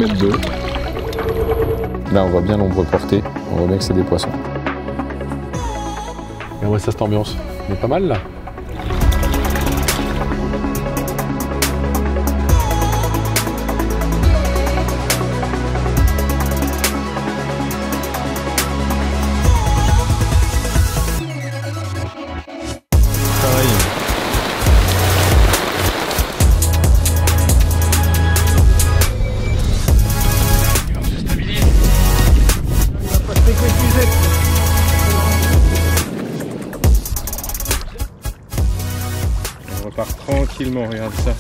mettre 2. Là on voit bien l'ombre portée, on voit bien que c'est des poissons. Et on voit ça, cette ambiance, on est pas mal là. On repart tranquillement, regarde ça.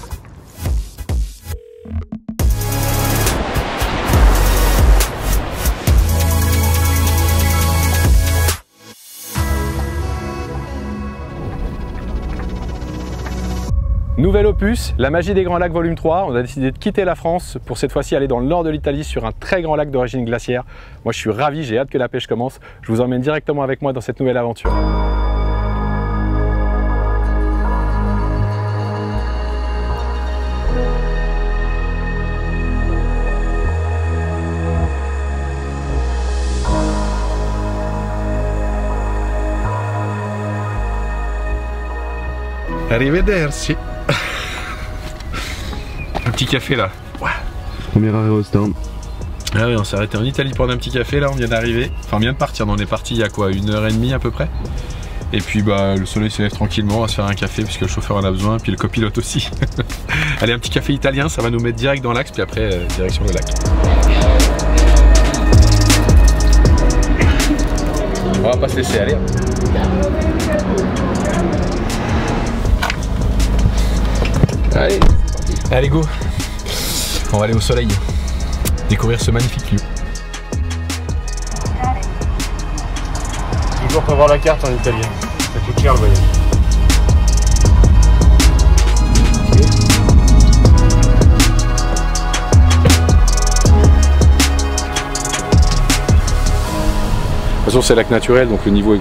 Nouvel opus, la magie des Grands Lacs volume 3. On a décidé de quitter la France pour cette fois-ci aller dans le nord de l'Italie sur un très grand lac d'origine glaciaire. Moi je suis ravi, j'ai hâte que la pêche commence. Je vous emmène directement avec moi dans cette nouvelle aventure. Arrivederci. Un petit café là. Ouais. Premier arrêt au stand. Ah oui, on s'est arrêté en Italie pour prendre un petit café là, on vient d'arriver. Enfin on vient de partir, on est parti il y a quoi, 1h30 à peu près. Et puis bah le soleil se lève tranquillement, on va se faire un café puisque le chauffeur en a besoin, puis le copilote aussi. Allez, un petit café italien, ça va nous mettre direct dans l'axe, puis après direction le lac. On va pas se laisser aller. Allez, allez go. On va aller au soleil, découvrir ce magnifique lieu. Toujours prévoir la carte en italien, ça coûte cher le voyage. De toute façon c'est lac naturel, donc le niveau est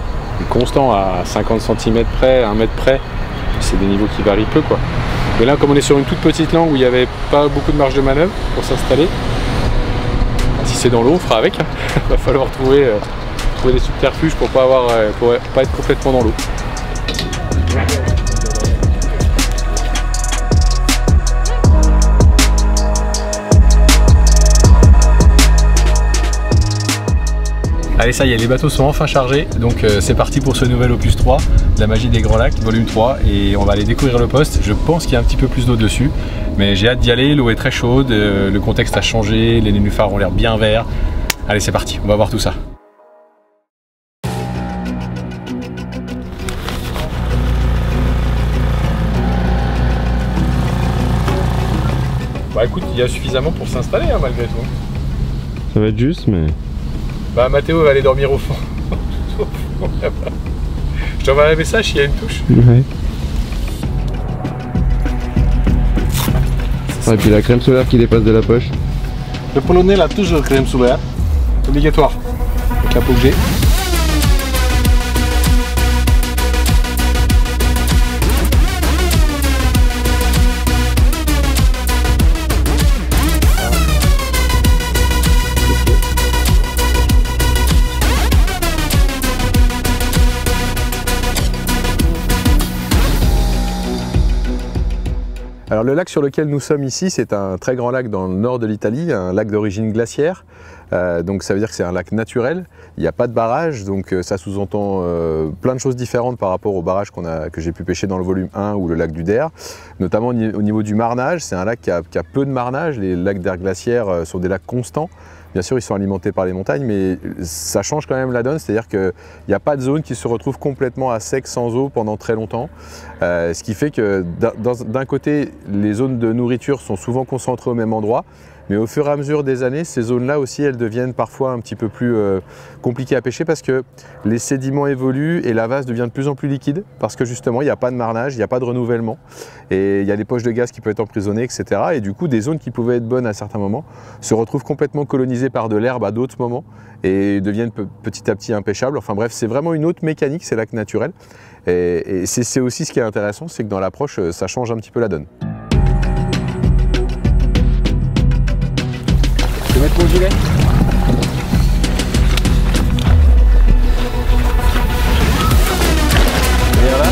constant à 50 cm près, 1 mètre près. C'est des niveaux qui varient peu quoi. Mais là comme on est sur une toute petite langue où il n'y avait pas beaucoup de marge de manœuvre pour s'installer, si c'est dans l'eau on fera avec, hein. Il va falloir trouver des subterfuges pour pas être complètement dans l'eau. Allez, ça y est, les bateaux sont enfin chargés, donc c'est parti pour ce nouvel opus 3, la magie des Grands Lacs, volume 3, et on va aller découvrir le poste. Je pense qu'il y a un petit peu plus d'eau dessus, mais j'ai hâte d'y aller, l'eau est très chaude, le contexte a changé, les nénuphars ont l'air bien verts. Allez, c'est parti, on va voir tout ça. Bah écoute, il y a suffisamment pour s'installer hein, malgré tout. Ça va être juste, mais... Bah Mathéo va aller dormir au fond. Je t'envoie un message, il y a une touche. Ouais. Ah, et puis la crème solaire qui dépasse de la poche. Le Polonais a toujours crème solaire. Obligatoire. Avec la peau que j'ai. Alors le lac sur lequel nous sommes ici, c'est un très grand lac dans le nord de l'Italie, un lac d'origine glaciaire. Donc ça veut dire que c'est un lac naturel, il n'y a pas de barrage, donc ça sous-entend plein de choses différentes par rapport au barrage que j'ai pu pêcher dans le volume 1 ou le lac du Der. Notamment au niveau du marnage, c'est un lac qui a peu de marnage, les lacs d'air glaciaire sont des lacs constants. Bien sûr, ils sont alimentés par les montagnes, mais ça change quand même la donne, c'est-à-dire qu'il n'y a pas de zone qui se retrouve complètement à sec sans eau pendant très longtemps. Ce qui fait que d'un côté, les zones de nourriture sont souvent concentrées au même endroit, mais au fur et à mesure des années, ces zones-là aussi, elles deviennent parfois un petit peu plus compliquées à pêcher parce que les sédiments évoluent et la vase devient de plus en plus liquide parce que justement, il n'y a pas de marnage, il n'y a pas de renouvellement et il y a des poches de gaz qui peuvent être emprisonnées, etc. Et du coup, des zones qui pouvaient être bonnes à certains moments se retrouvent complètement colonisées par de l'herbe à d'autres moments et deviennent petit à petit impêchables. Enfin bref, c'est vraiment une autre mécanique, ces lacs naturels. Et c'est aussi ce qui est intéressant, c'est que dans l'approche, ça change un petit peu la donne. ton gilet. Viens là.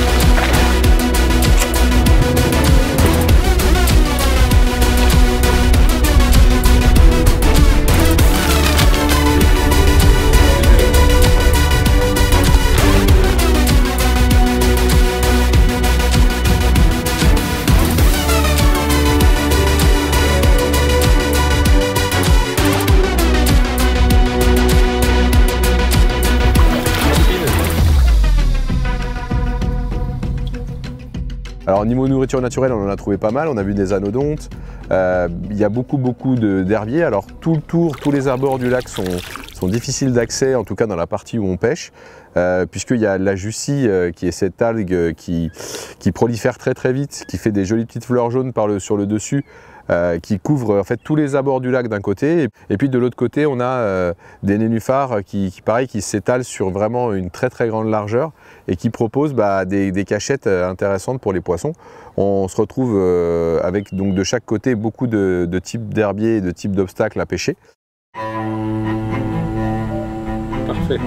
Alors niveau nourriture naturelle, on en a trouvé pas mal, on a vu des anodontes, il y a beaucoup d'herbiers. Alors tout le tour, tous les abords du lac sont difficiles d'accès, en tout cas dans la partie où on pêche, puisqu'il y a la jussie qui est cette algue qui prolifère très vite, qui fait des jolies petites fleurs jaunes sur le dessus, qui couvre en fait tous les abords du lac d'un côté, et puis de l'autre côté on a des nénuphars qui s'étalent sur vraiment une très grande largeur et qui proposent des cachettes intéressantes pour les poissons. On se retrouve avec donc de chaque côté beaucoup de types d'herbiers et de types d'obstacles à pêcher. Parfait.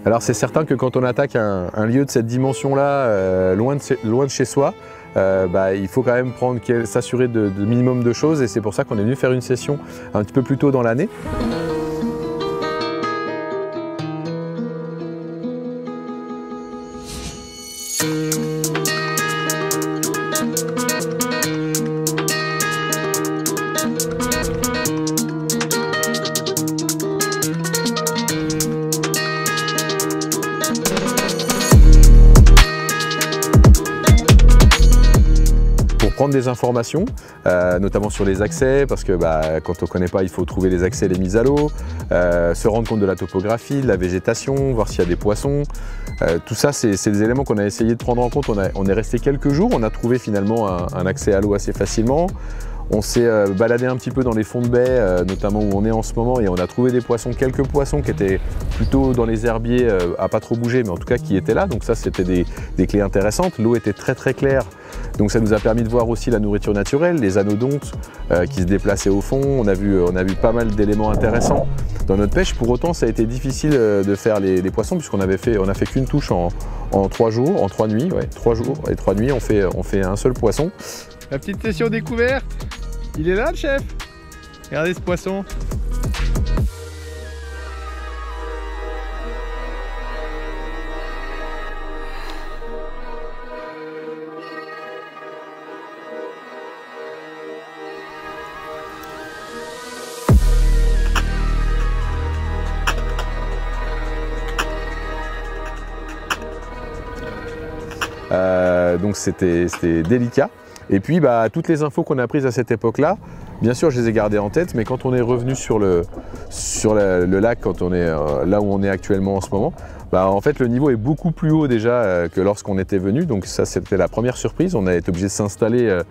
Alors c'est certain que quand on attaque un lieu de cette dimension-là, loin de chez soi, il faut quand même s'assurer de minimum de choses, et c'est pour ça qu'on est venu faire une session un petit peu plus tôt dans l'année. Prendre des informations, notamment sur les accès, parce que quand on ne connaît pas, il faut trouver les accès, les mises à l'eau, se rendre compte de la topographie, de la végétation, voir s'il y a des poissons. Tout ça, c'est des éléments qu'on a essayé de prendre en compte. On est resté quelques jours, on a trouvé finalement un accès à l'eau assez facilement. On s'est baladé un petit peu dans les fonds de baie, notamment où on est en ce moment, et on a trouvé quelques poissons qui étaient plutôt dans les herbiers, à pas trop bouger, mais en tout cas qui étaient là. Donc ça, c'était des clés intéressantes. L'eau était très claire, donc ça nous a permis de voir aussi la nourriture naturelle, les anodontes qui se déplaçaient au fond. On a vu pas mal d'éléments intéressants dans notre pêche. Pour autant, ça a été difficile de faire les poissons, puisqu'on a fait qu'une touche en 3 jours, en 3 nuits. Ouais, 3 jours et 3 nuits, on fait un seul poisson. La petite session découverte. Il est là le chef. Regardez ce poisson. Donc c'était délicat. Et puis toutes les infos qu'on a prises à cette époque-là, bien sûr je les ai gardées en tête, mais quand on est revenu sur le lac, quand on est là où on est actuellement en ce moment, en fait le niveau est beaucoup plus haut déjà que lorsqu'on était venu. Donc ça, c'était la première surprise. On a été obligé de s'installer un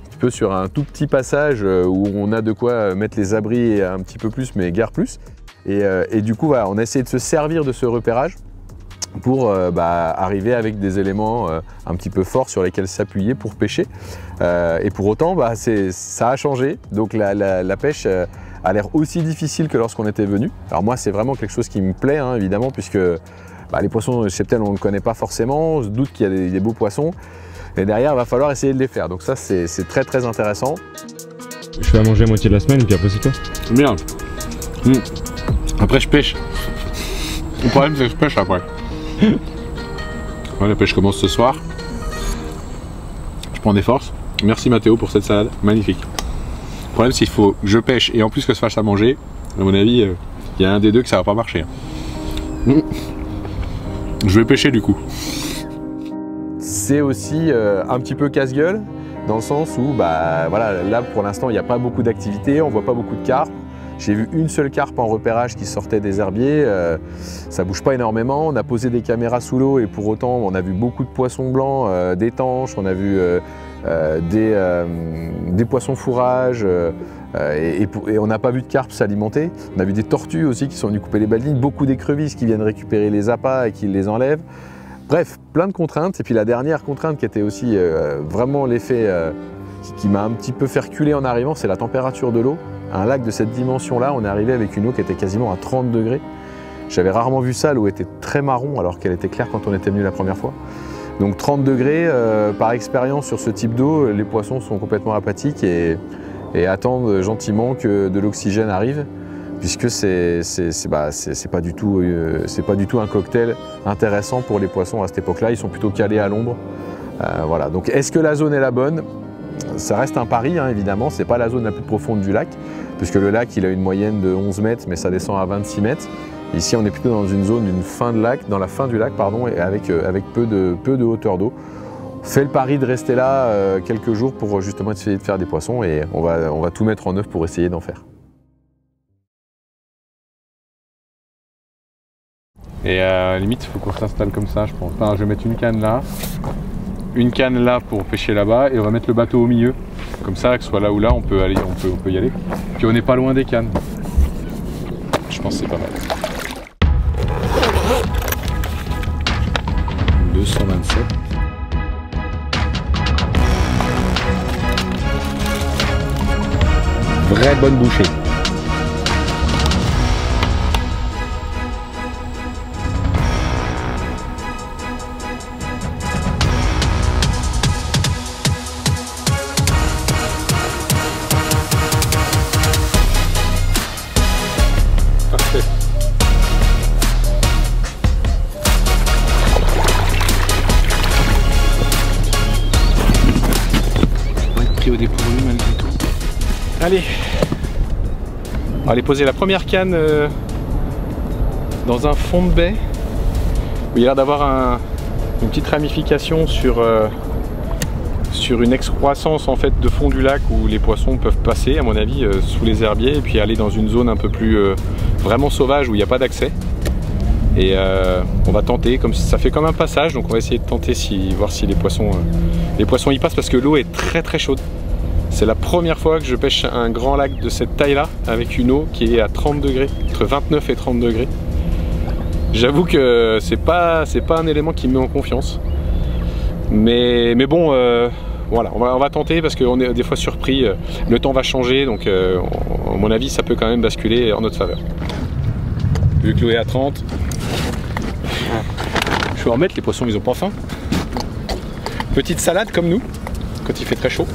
petit peu sur un tout petit passage où on a de quoi mettre les abris un petit peu plus, mais guère plus. Et du coup on a essayé de se servir de ce repérage pour arriver avec des éléments un petit peu forts sur lesquels s'appuyer pour pêcher. Et pour autant, ça a changé. Donc la pêche a l'air aussi difficile que lorsqu'on était venu. Alors moi, c'est vraiment quelque chose qui me plaît, hein, évidemment, puisque les poissons cheptels, on ne connaît pas forcément. On se doute qu'il y a des beaux poissons. Et derrière, il va falloir essayer de les faire. Donc ça, c'est très intéressant. Je fais à manger à moitié de la semaine, et puis après, c'est toi. Bien. Après, je pêche. Le problème, c'est que je pêche après. La pêche commence ce soir. Je prends des forces. Merci Mathéo pour cette salade, magnifique. Le problème, c'est qu'il faut que je pêche et en plus que je fasse à manger. À mon avis, il y a un des deux que ça va pas marcher. Je vais pêcher du coup. C'est aussi un petit peu casse-gueule, dans le sens où là pour l'instant il n'y a pas beaucoup d'activité, on voit pas beaucoup de carpes. J'ai vu une seule carpe en repérage qui sortait des herbiers, ça bouge pas énormément. On a posé des caméras sous l'eau et pour autant on a vu beaucoup de poissons blancs, des tanches, on a vu des poissons fourrages et on n'a pas vu de carpes s'alimenter. On a vu des tortues aussi qui sont venues couper les baleines, beaucoup d'écrevisses qui viennent récupérer les appâts et qui les enlèvent. Bref, plein de contraintes. Et puis la dernière contrainte qui était aussi vraiment l'effet qui m'a un petit peu fait reculer en arrivant, c'est la température de l'eau. Un lac de cette dimension-là, on est arrivé avec une eau qui était quasiment à 30 degrés. J'avais rarement vu ça, l'eau était très marron alors qu'elle était claire quand on était venu la première fois. Donc 30 degrés, par expérience sur ce type d'eau, les poissons sont complètement apathiques et attendent gentiment que de l'oxygène arrive, puisque c'est pas du tout un cocktail intéressant pour les poissons à cette époque-là. Ils sont plutôt calés à l'ombre. Voilà. Donc est-ce que la zone est la bonne? Ça reste un pari, hein, évidemment. C'est pas la zone la plus profonde du lac, puisque le lac il a une moyenne de 11 mètres, mais ça descend à 26 mètres. Ici, on est plutôt dans une zone dans la fin du lac, pardon, et avec peu de hauteur d'eau. On fait le pari de rester là quelques jours pour justement essayer de faire des poissons, et on va tout mettre en œuvre pour essayer d'en faire. Et à la limite, il faut qu'on s'installe comme ça, je pense. Enfin, je vais mettre une canne là pour pêcher là-bas, et on va mettre le bateau au milieu. Comme ça, que ce soit là ou là, on peut y aller. Puis on n'est pas loin des cannes. Je pense que c'est pas mal. 227. Vraie bonne bouchée. Parfait. Au dépourvu malgré tout. Allez, on va aller poser la première canne dans un fond de baie où il y a l'air d'avoir une petite ramification sur une excroissance en fait de fond du lac où les poissons peuvent passer à mon avis sous les herbiers et puis aller dans une zone un peu plus vraiment sauvage où il n'y a pas d'accès. Et on va tenter, comme ça fait comme un passage, donc on va essayer de tenter voir si les poissons y passent parce que l'eau est très très chaude. C'est la première fois que je pêche un grand lac de cette taille-là avec une eau qui est à 30 degrés, entre 29 et 30 degrés. J'avoue que c'est pas un élément qui me met en confiance. Mais bon, voilà, on va tenter parce qu'on est des fois surpris. Le temps va changer, donc à mon avis, ça peut quand même basculer en notre faveur. Vu que l'eau est à 30, je vais en mettre, les poissons ils ont pas faim. Petite salade comme nous, quand il fait très chaud.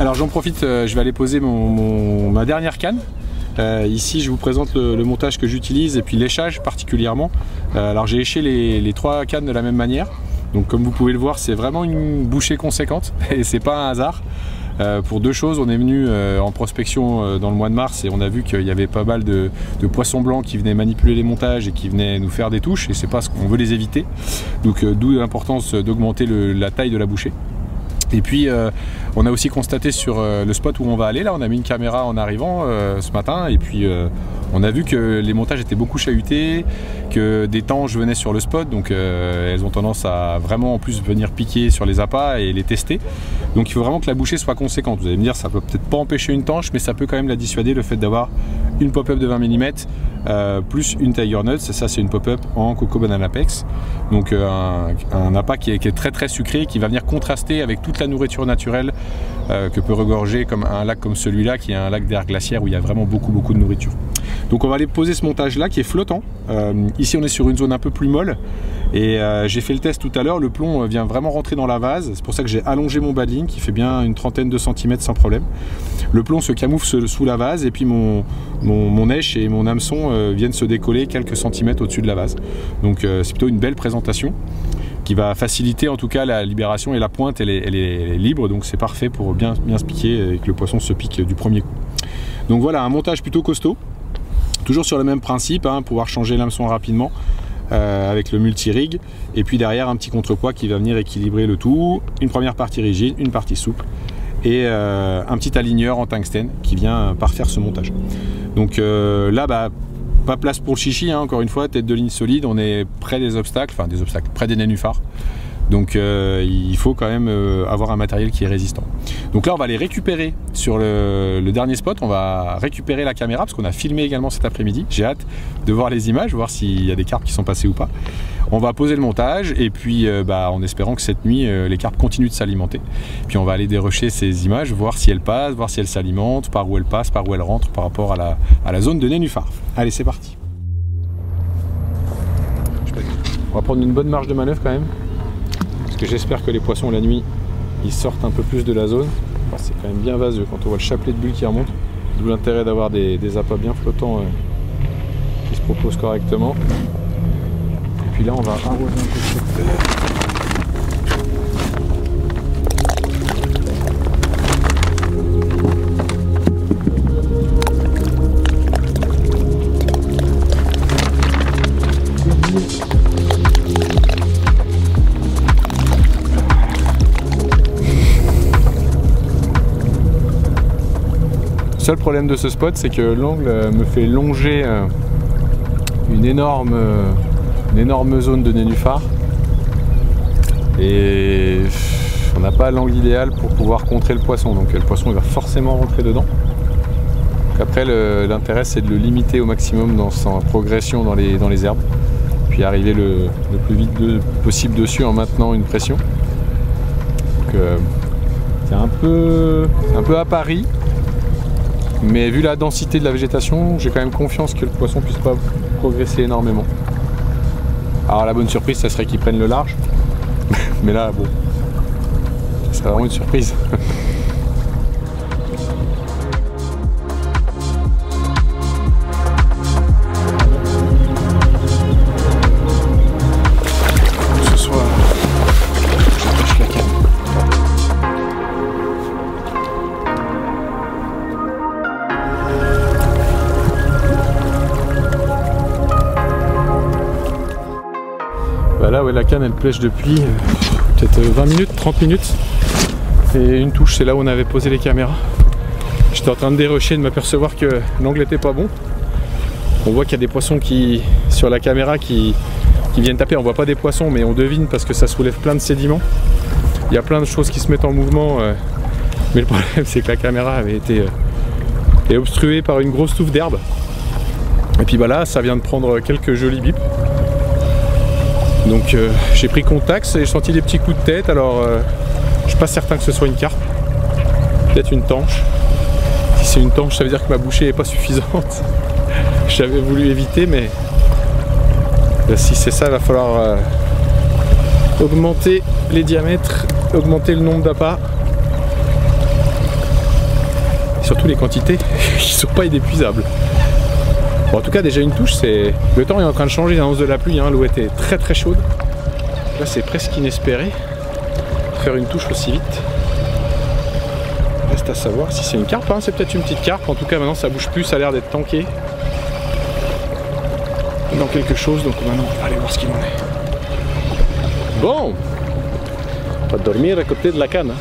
Alors j'en profite, je vais aller poser ma dernière canne. Ici je vous présente le montage que j'utilise et puis l'échage particulièrement. Alors j'ai éché les 3 cannes de la même manière. Donc comme vous pouvez le voir, c'est vraiment une bouchée conséquente et c'est pas un hasard. Pour 2 choses, on est venu en prospection dans le mois de mars et on a vu qu'il y avait pas mal de poissons blancs qui venaient manipuler les montages et qui venaient nous faire des touches et c'est pas ce qu'on veut les éviter. Donc d'où l'importance d'augmenter la taille de la bouchée. Et puis on a aussi constaté sur le spot où on va aller, là on a mis une caméra en arrivant ce matin et puis on a vu que les montages étaient beaucoup chahutés, que des tanges venaient sur le spot, donc elles ont tendance à vraiment en plus venir piquer sur les appâts et les tester. Donc il faut vraiment que la bouchée soit conséquente. Vous allez me dire, ça peut peut-être pas empêcher une tanche, mais ça peut quand même la dissuader, le fait d'avoir une pop-up de 20 mm plus une Tiger Nuts. Et ça c'est une pop-up en Coco Banana Pex, donc un appât qui est très très sucré, qui va venir contraster avec toute la nourriture naturelle que peut regorger comme un lac comme celui-là, qui est un lac d'air glaciaire où il y a vraiment beaucoup de nourriture. Donc on va aller poser ce montage là qui est flottant. Ici on est sur une zone un peu plus molle et j'ai fait le test tout à l'heure, le plomb vient vraiment rentrer dans la vase, c'est pour ça que j'ai allongé mon badling qui fait bien une trentaine de centimètres sans problème. Le plomb se camoufle sous la vase et puis mon èche et mon hameçon viennent se décoller quelques centimètres au-dessus de la vase. Donc c'est plutôt une belle présentation qui va faciliter en tout cas la libération, et la pointe elle est libre, donc c'est parfait pour bien se piquer et que le poisson se pique du premier coup. Donc voilà, un montage plutôt costaud, toujours sur le même principe, hein, pouvoir changer l'hameçon rapidement avec le multi-rig, et puis derrière un petit contrepoids qui va venir équilibrer le tout, une première partie rigide, une partie souple, et un petit aligneur en tungstène qui vient parfaire ce montage. Donc là, pas place pour le chichi, hein, encore une fois, tête de ligne solide, on est près des obstacles, près des nénuphars. Donc il faut quand même avoir un matériel qui est résistant. Donc là on va aller récupérer sur le dernier spot, on va récupérer la caméra parce qu'on a filmé également cet après-midi. J'ai hâte de voir les images, voir s'il y a des carpes qui sont passées ou pas. On va poser le montage et puis en espérant que cette nuit les carpes continuent de s'alimenter. Puis on va aller dérocher ces images, voir si elles passent, voir si elles s'alimentent, par où elles passent, par où elles rentrent par rapport à la zone de nénuphar. Allez, c'est parti. On va prendre une bonne marge de manœuvre quand même. J'espère que les poissons la nuit ils sortent un peu plus de la zone. Enfin, c'est quand même bien vaseux quand on voit le chapelet de bulles qui remonte, d'où l'intérêt d'avoir des appâts bien flottants qui se proposent correctement. Et puis là on va arroser un peu le secteur. Le seul problème de ce spot, c'est que l'angle me fait longer une énorme zone de nénuphar et on n'a pas l'angle idéal pour pouvoir contrer le poisson, donc le poisson il va forcément rentrer dedans. Donc après l'intérêt c'est de le limiter au maximum dans sa progression dans les herbes, puis arriver le plus vite possible dessus en maintenant une pression. Donc c'est un peu à Paris. Mais vu la densité de la végétation, j'ai quand même confiance que le poisson puisse pas progresser énormément. Alors la bonne surprise, ça serait qu'il prenne le large. Mais là, bon, ça serait vraiment une surprise. Là ouais, la canne elle pêche depuis peut-être 20 minutes, 30 minutes, et une touche, c'est là où on avait posé les caméras. J'étais en train de dérocher, de m'apercevoir que l'angle était pas bon. On voit qu'il y a des poissons sur la caméra qui viennent taper. On voit pas des poissons mais on devine parce que ça soulève plein de sédiments. Il y a plein de choses qui se mettent en mouvement, mais le problème c'est que la caméra avait été obstruée par une grosse touffe d'herbe. Et puis là ça vient de prendre quelques jolis bips. Donc j'ai pris contact, j'ai senti des petits coups de tête, alors je suis pas certain que ce soit une carpe, peut-être une tanche. Si c'est une tanche, ça veut dire que ma bouchée n'est pas suffisante. J'avais voulu éviter, mais si c'est ça, il va falloir augmenter les diamètres, augmenter le nombre d'appâts, et surtout les quantités qui sont pas inépuisables. Bon, en tout cas déjà une touche, le temps est en train de changer à l'annonce de la pluie, hein. L'eau était très très chaude. Là c'est presque inespéré de faire une touche aussi vite. Reste à savoir si c'est une carpe, hein. C'est peut-être une petite carpe, en tout cas maintenant ça bouge plus, ça a l'air d'être tanké dans quelque chose, donc maintenant on va aller voir ce qu'il en est. Bon, on va dormir à côté de la canne, hein.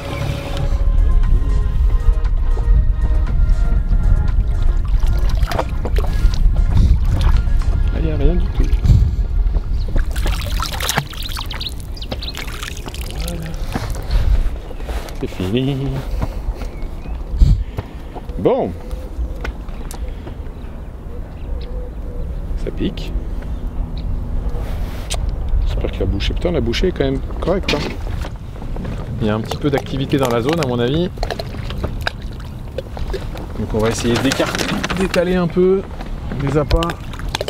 Rien du tout. Voilà. C'est fini. Bon. Ça pique. J'espère que la bouchée... Putain, la bouchée est quand même correcte, hein. Il y a un petit peu d'activité dans la zone à mon avis. Donc on va essayer d'étaler un peu. des appâts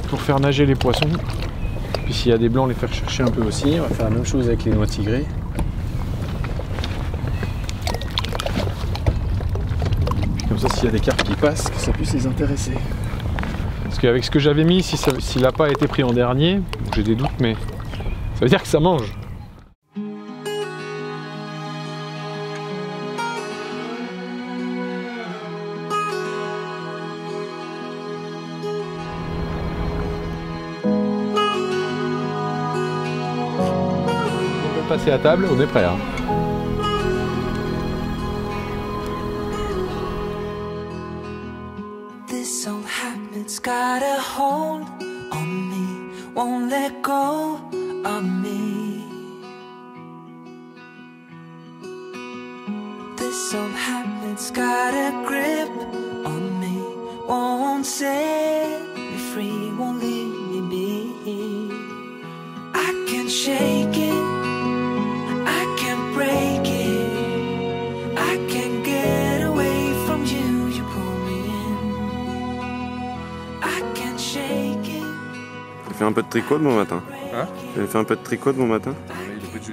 pour faire nager les poissons. Puis s'il y a des blancs, les faire chercher un peu aussi. On va faire la même chose avec les noix tigrées. Puis comme ça, s'il y a des carpes qui passent, que ça puisse les intéresser. Parce qu'avec ce que j'avais mis, si l'appât a été pris en dernier, j'ai des doutes, mais ça veut dire que ça mange. Passer à table, on est prêt. Hein. This old habit's got a hold on me, won't let go of me. This old habit's got a grip on me, won't set me free, won't leave me be. I can shake it, break it, I can't get away from you, you pull me in, I can't shake it. J'ai fait un peu de tricot de bon matin. Hein? J'ai fait un peu de tricot de bon matin. Il est petit.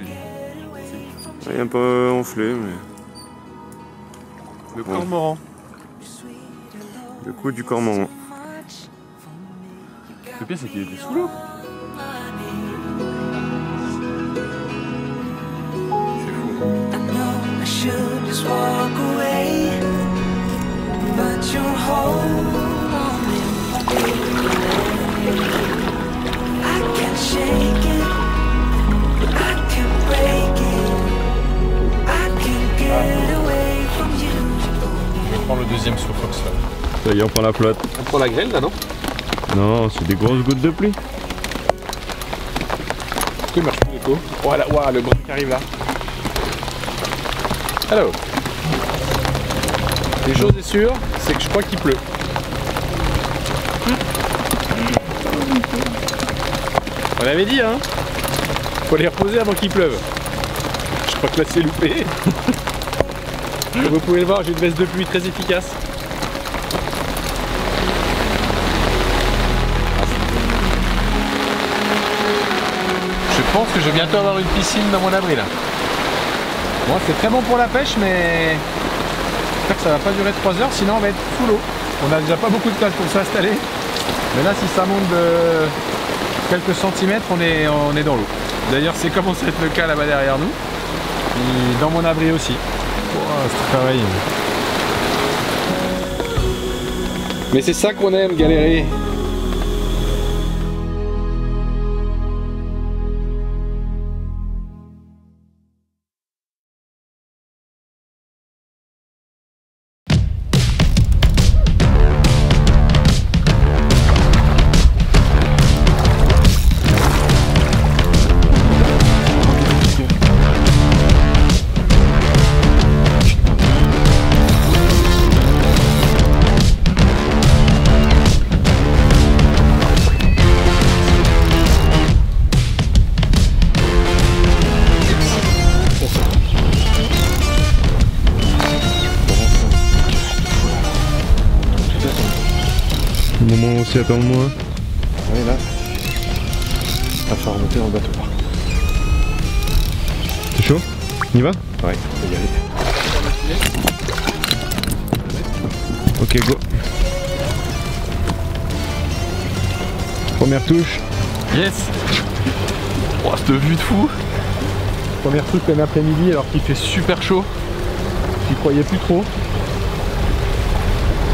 Il est un peu enflé, mais... Le cormoran. Le coup du cormoran. Le pire c'est qu'il était sous l'eau. Should just walk away, but you're holding me. I can't shake it, I can't break it, I can't get away from you. Je vais prendre le deuxième sur Fox. Ça y est, on prend la flotte. On prend la grêle là, non? Non, c'est des grosses gouttes de pluie. Que marche plus l'écho. Voilà, wow, le brin qui arrive là. Alors, une chose est sûre, c'est que je crois qu'il pleut. On avait dit, hein, faut les reposer avant qu'il pleuve. Je crois que là c'est loupé. Comme vous pouvez le voir, j'ai une veste de pluie très efficace. Je pense que je vais bientôt avoir une piscine dans mon abri là. Bon, c'est très bon pour la pêche, mais j'espère que ça va pas durer 3 heures, sinon on va être sous l'eau. On a déjà pas beaucoup de place pour s'installer, mais là si ça monte de quelques centimètres, on est dans l'eau. D'ailleurs c'est commencé à être le cas là-bas derrière nous, et dans mon abri aussi. Oh, c'est pareil. Mais c'est ça qu'on aime, galérer. Le moment aussi, attends-moi. Oui, là, il va falloir remonter dans le bateau. C'est chaud? On y va? Ouais, on va y aller. Ok, go. Première touche. Yes! Oh, cette vue de fou! Première touche plein après-midi alors qu'il fait super chaud. J'y croyais plus trop.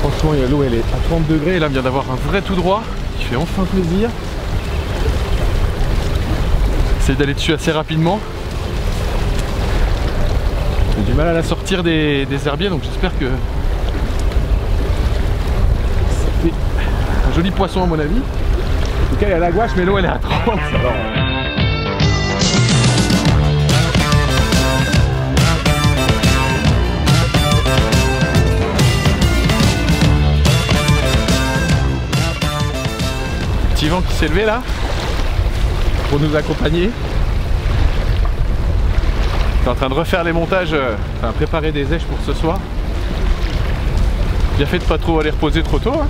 Franchement, l'eau elle est à 30 degrés et là on vient d'avoir un vrai tout droit qui fait enfin plaisir. J'essaie d'aller dessus assez rapidement. J'ai du mal à la sortir des herbiers, donc j'espère que ça fait un joli poisson à mon avis. En tout cas il y a la gouache mais l'eau elle est à 30. Alors, petit vent qui s'est levé là pour nous accompagner. Je suis en train de refaire les montages, enfin préparer des èches pour ce soir. Bien fait de pas trop aller reposer trop tôt. Hein.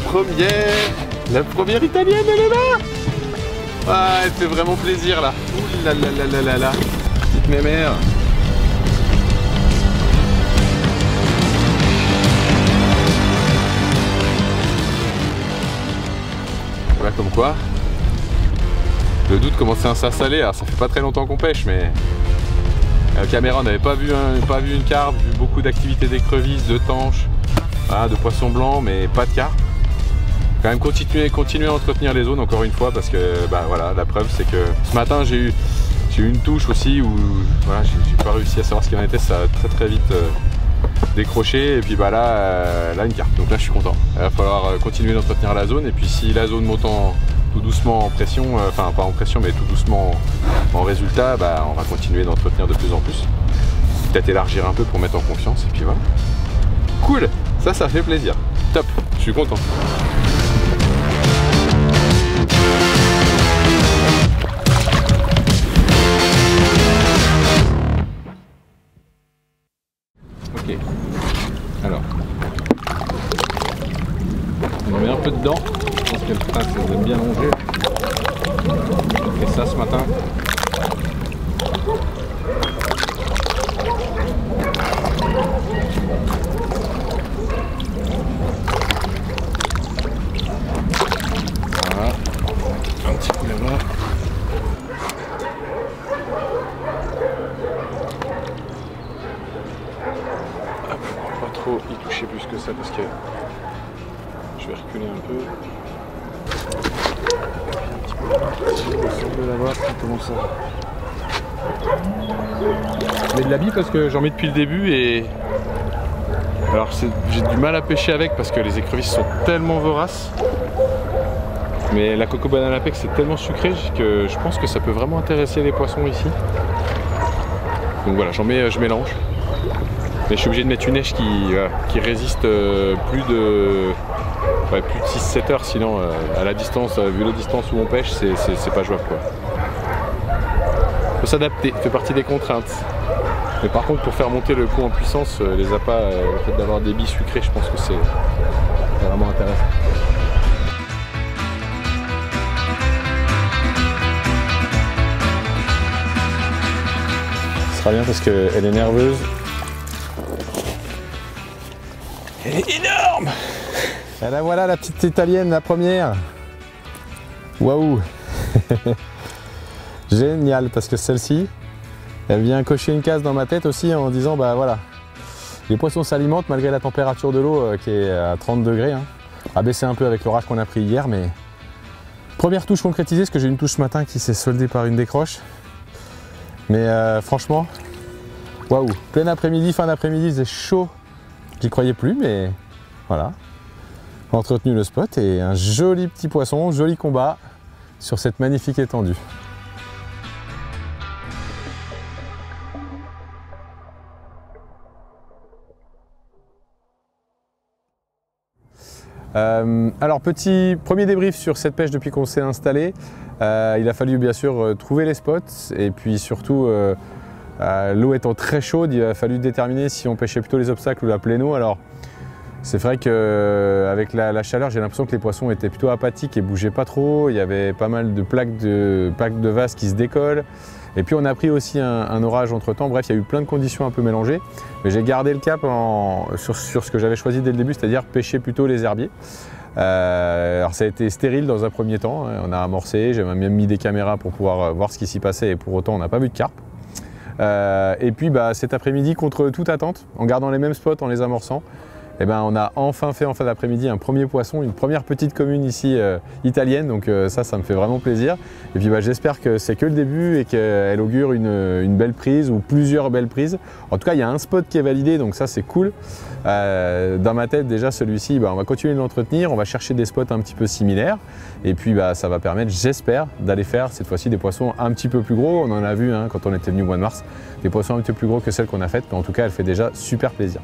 première italienne, elle est là. Ah, elle fait vraiment plaisir là. Ouh là là là là là là. Petite mémère. Voilà comme quoi. Le doute commençait à s'installer. Alors ça fait pas très longtemps qu'on pêche, mais la caméra n'avait pas vu une carpe, vu beaucoup d'activités d'écrevisses, de tanches, voilà, de poissons blancs, mais pas de carpe. Quand même continuer à entretenir les zones encore une fois parce que bah voilà, la preuve c'est que ce matin j'ai eu une touche aussi où voilà, j'ai pas réussi à savoir ce qu'il en était, ça a très vite décroché et puis bah là une carpe, donc là je suis content. Il va falloir continuer d'entretenir la zone et puis si la zone monte tout doucement en pression, enfin pas en pression mais tout doucement en résultat, bah on va continuer d'entretenir de plus en plus. Peut-être élargir un peu pour mettre en confiance et puis voilà. Cool, ça fait plaisir. Top, je suis content. Ok, alors on en met un peu dedans, je pense que le prince aime bien longer. Et ça ce matin. Voilà, un petit coup là-bas. Pas trop y toucher plus que ça parce que je vais reculer un peu. Là-bas, comment ça? Je mets de la bille parce que j'en mets depuis le début et alors j'ai du mal à pêcher avec parce que les écrevisses sont tellement voraces. Mais la Coco Banana Apex c'est tellement sucré que je pense que ça peut vraiment intéresser les poissons ici. Donc voilà, je mélange. Mais je suis obligé de mettre une neige qui résiste plus de 6-7 heures, sinon à la distance, vu la distance où on pêche, c'est pas jouable quoi. Faut s'adapter, fait partie des contraintes. Mais par contre pour faire monter le coup en puissance, les appâts, le fait d'avoir des billes sucrées, je pense que c'est vraiment intéressant. Ce sera bien parce qu'elle est nerveuse. Elle est énorme! Et là voilà la petite italienne, la première. Waouh! Génial, parce que celle-ci, elle vient cocher une case dans ma tête aussi en disant bah voilà, les poissons s'alimentent malgré la température de l'eau qui est à 30 degrés. Hein. A baissé un peu avec l'orage qu'on a pris hier, mais première touche concrétisée, parce que j'ai une touche ce matin qui s'est soldée par une décroche. Mais franchement, waouh! Plein après-midi, fin d'après-midi, c'est chaud. J'y croyais plus, mais voilà. Entretenu le spot et un joli petit poisson, joli combat sur cette magnifique étendue. Alors premier débrief sur cette pêche depuis qu'on s'est installé. Il a fallu bien sûr trouver les spots et puis surtout l'eau étant très chaude, il a fallu déterminer si on pêchait plutôt les obstacles ou la pleine eau. Alors c'est vrai qu'avec la chaleur, j'ai l'impression que les poissons étaient plutôt apathiques et bougeaient pas trop. Il y avait pas mal de plaques de vase qui se décollent. Et puis on a pris aussi un orage entre temps. Bref, il y a eu plein de conditions un peu mélangées. Mais j'ai gardé le cap sur ce que j'avais choisi dès le début, c'est-à-dire pêcher plutôt les herbiers. Alors ça a été stérile dans un premier temps. On a amorcé, j'ai même mis des caméras pour pouvoir voir ce qui s'y passait et pour autant on n'a pas vu de carpe. Et puis cet après-midi, contre toute attente, en gardant les mêmes spots, en les amorçant, eh ben, on a enfin fait en fin d'après-midi un premier poisson, une première petite commune ici italienne, donc ça me fait vraiment plaisir. Et puis j'espère que c'est que le début et qu'elle augure une belle prise ou plusieurs belles prises. En tout cas, il y a un spot qui est validé, donc ça c'est cool. Dans ma tête déjà celui-ci, on va continuer de l'entretenir, on va chercher des spots un petit peu similaires et puis ça va permettre, j'espère, d'aller faire cette fois-ci des poissons un petit peu plus gros. On en a vu quand on était venu au mois de mars, des poissons un petit peu plus gros que celles qu'on a faites, mais en tout cas elle fait déjà super plaisir.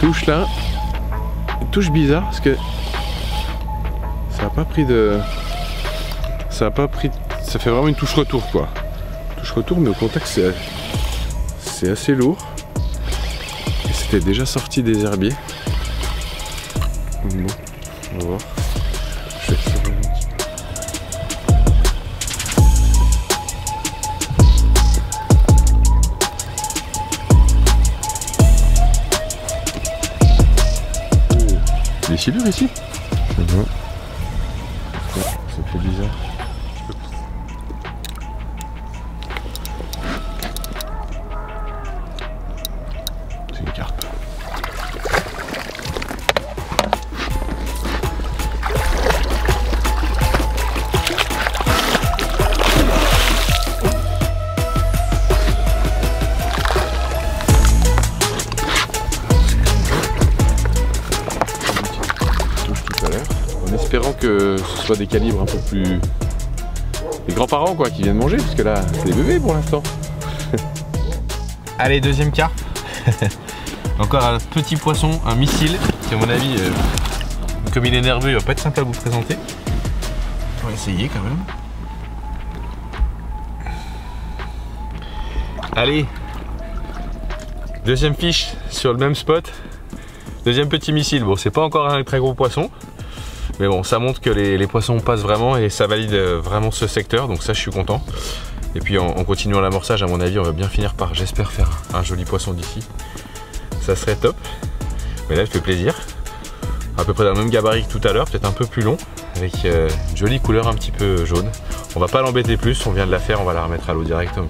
touche là, une touche bizarre parce que ça a pas pris de... Ça fait vraiment une touche retour quoi. Touche retour mais au contact c'est assez lourd. Et c'était déjà sorti des herbiers. Bon, on va voir. Je vais accélérer un petit peu. Des silures ici? Ça fait bizarre. C'est une carpe. En espérant que ce soit des calibres un peu plus... des grands-parents quoi qui viennent manger, parce que là c'est des bébés pour l'instant. Allez, deuxième carpe. Encore un petit poisson, un missile, qui à mon avis, comme il est nerveux, il va pas être simple à vous présenter. On va essayer quand même. Allez, deuxième fiche sur le même spot. Deuxième petit missile. Bon, c'est pas encore un très gros poisson. Mais bon, ça montre que les poissons passent vraiment et ça valide vraiment ce secteur, donc ça je suis content. Et puis en continuant l'amorçage, à mon avis, on va bien finir par, j'espère, faire un joli poisson d'ici. Ça serait top. Mais là, il fait plaisir. À peu près dans le même gabarit que tout à l'heure, peut-être un peu plus long, avec une jolie couleur un petit peu jaune. On va pas l'embêter plus, on vient de la faire, on va la remettre à l'eau directement.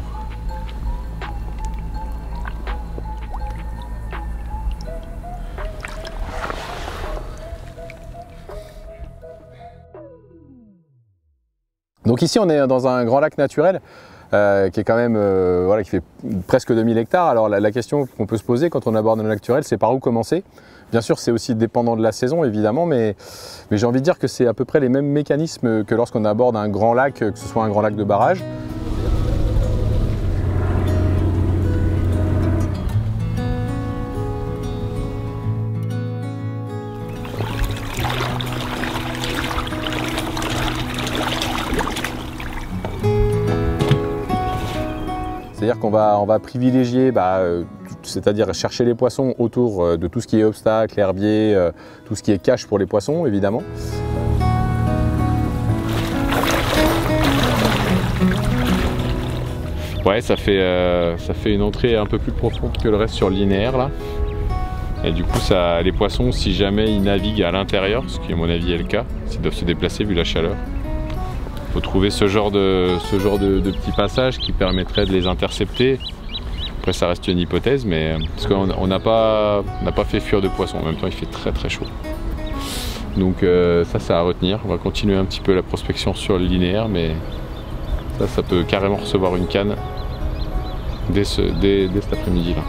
Donc ici on est dans un grand lac naturel qui est quand même voilà, qui fait presque 2000 hectares. Alors la question qu'on peut se poser quand on aborde un lac naturel, c'est par où commencer. Bien sûr c'est aussi dépendant de la saison évidemment, mais j'ai envie de dire que c'est à peu près les mêmes mécanismes que lorsqu'on aborde un grand lac, que ce soit un grand lac de barrage. C'est-à-dire qu'on va privilégier, c'est-à-dire chercher les poissons autour de tout ce qui est obstacle, herbier, tout ce qui est cache pour les poissons évidemment. Ouais, ça fait une entrée un peu plus profonde que le reste sur le linéaire là. Et du coup, les poissons, si jamais ils naviguent à l'intérieur, ce qui à mon avis est le cas, ils doivent se déplacer vu la chaleur. Il faut trouver ce genre de petits passages qui permettraient de les intercepter. Après ça reste une hypothèse, mais parce qu'on n'a pas fait fuir de poissons. En même temps il fait très très chaud. Donc ça c'est à retenir. On va continuer un petit peu la prospection sur le linéaire, mais ça peut carrément recevoir une canne dès cet après-midi là.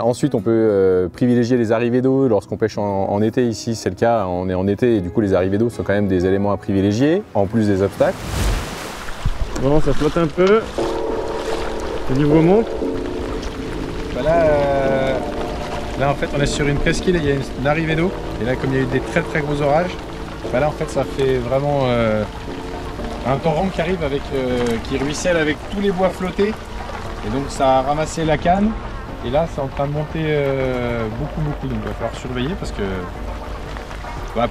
Ensuite on peut privilégier les arrivées d'eau lorsqu'on pêche en été. Ici c'est le cas, on est en été et du coup les arrivées d'eau sont quand même des éléments à privilégier en plus des obstacles. Bon, ça flotte un peu. Le niveau monte. Là en fait on est sur une presqu'île et il y a une arrivée d'eau. Et là comme il y a eu des très très gros orages, là en fait ça fait vraiment un torrent qui arrive qui ruisselle avec tous les bois flottés. Et donc ça a ramassé la canne. Et là c'est en train de monter beaucoup, donc il va falloir surveiller parce que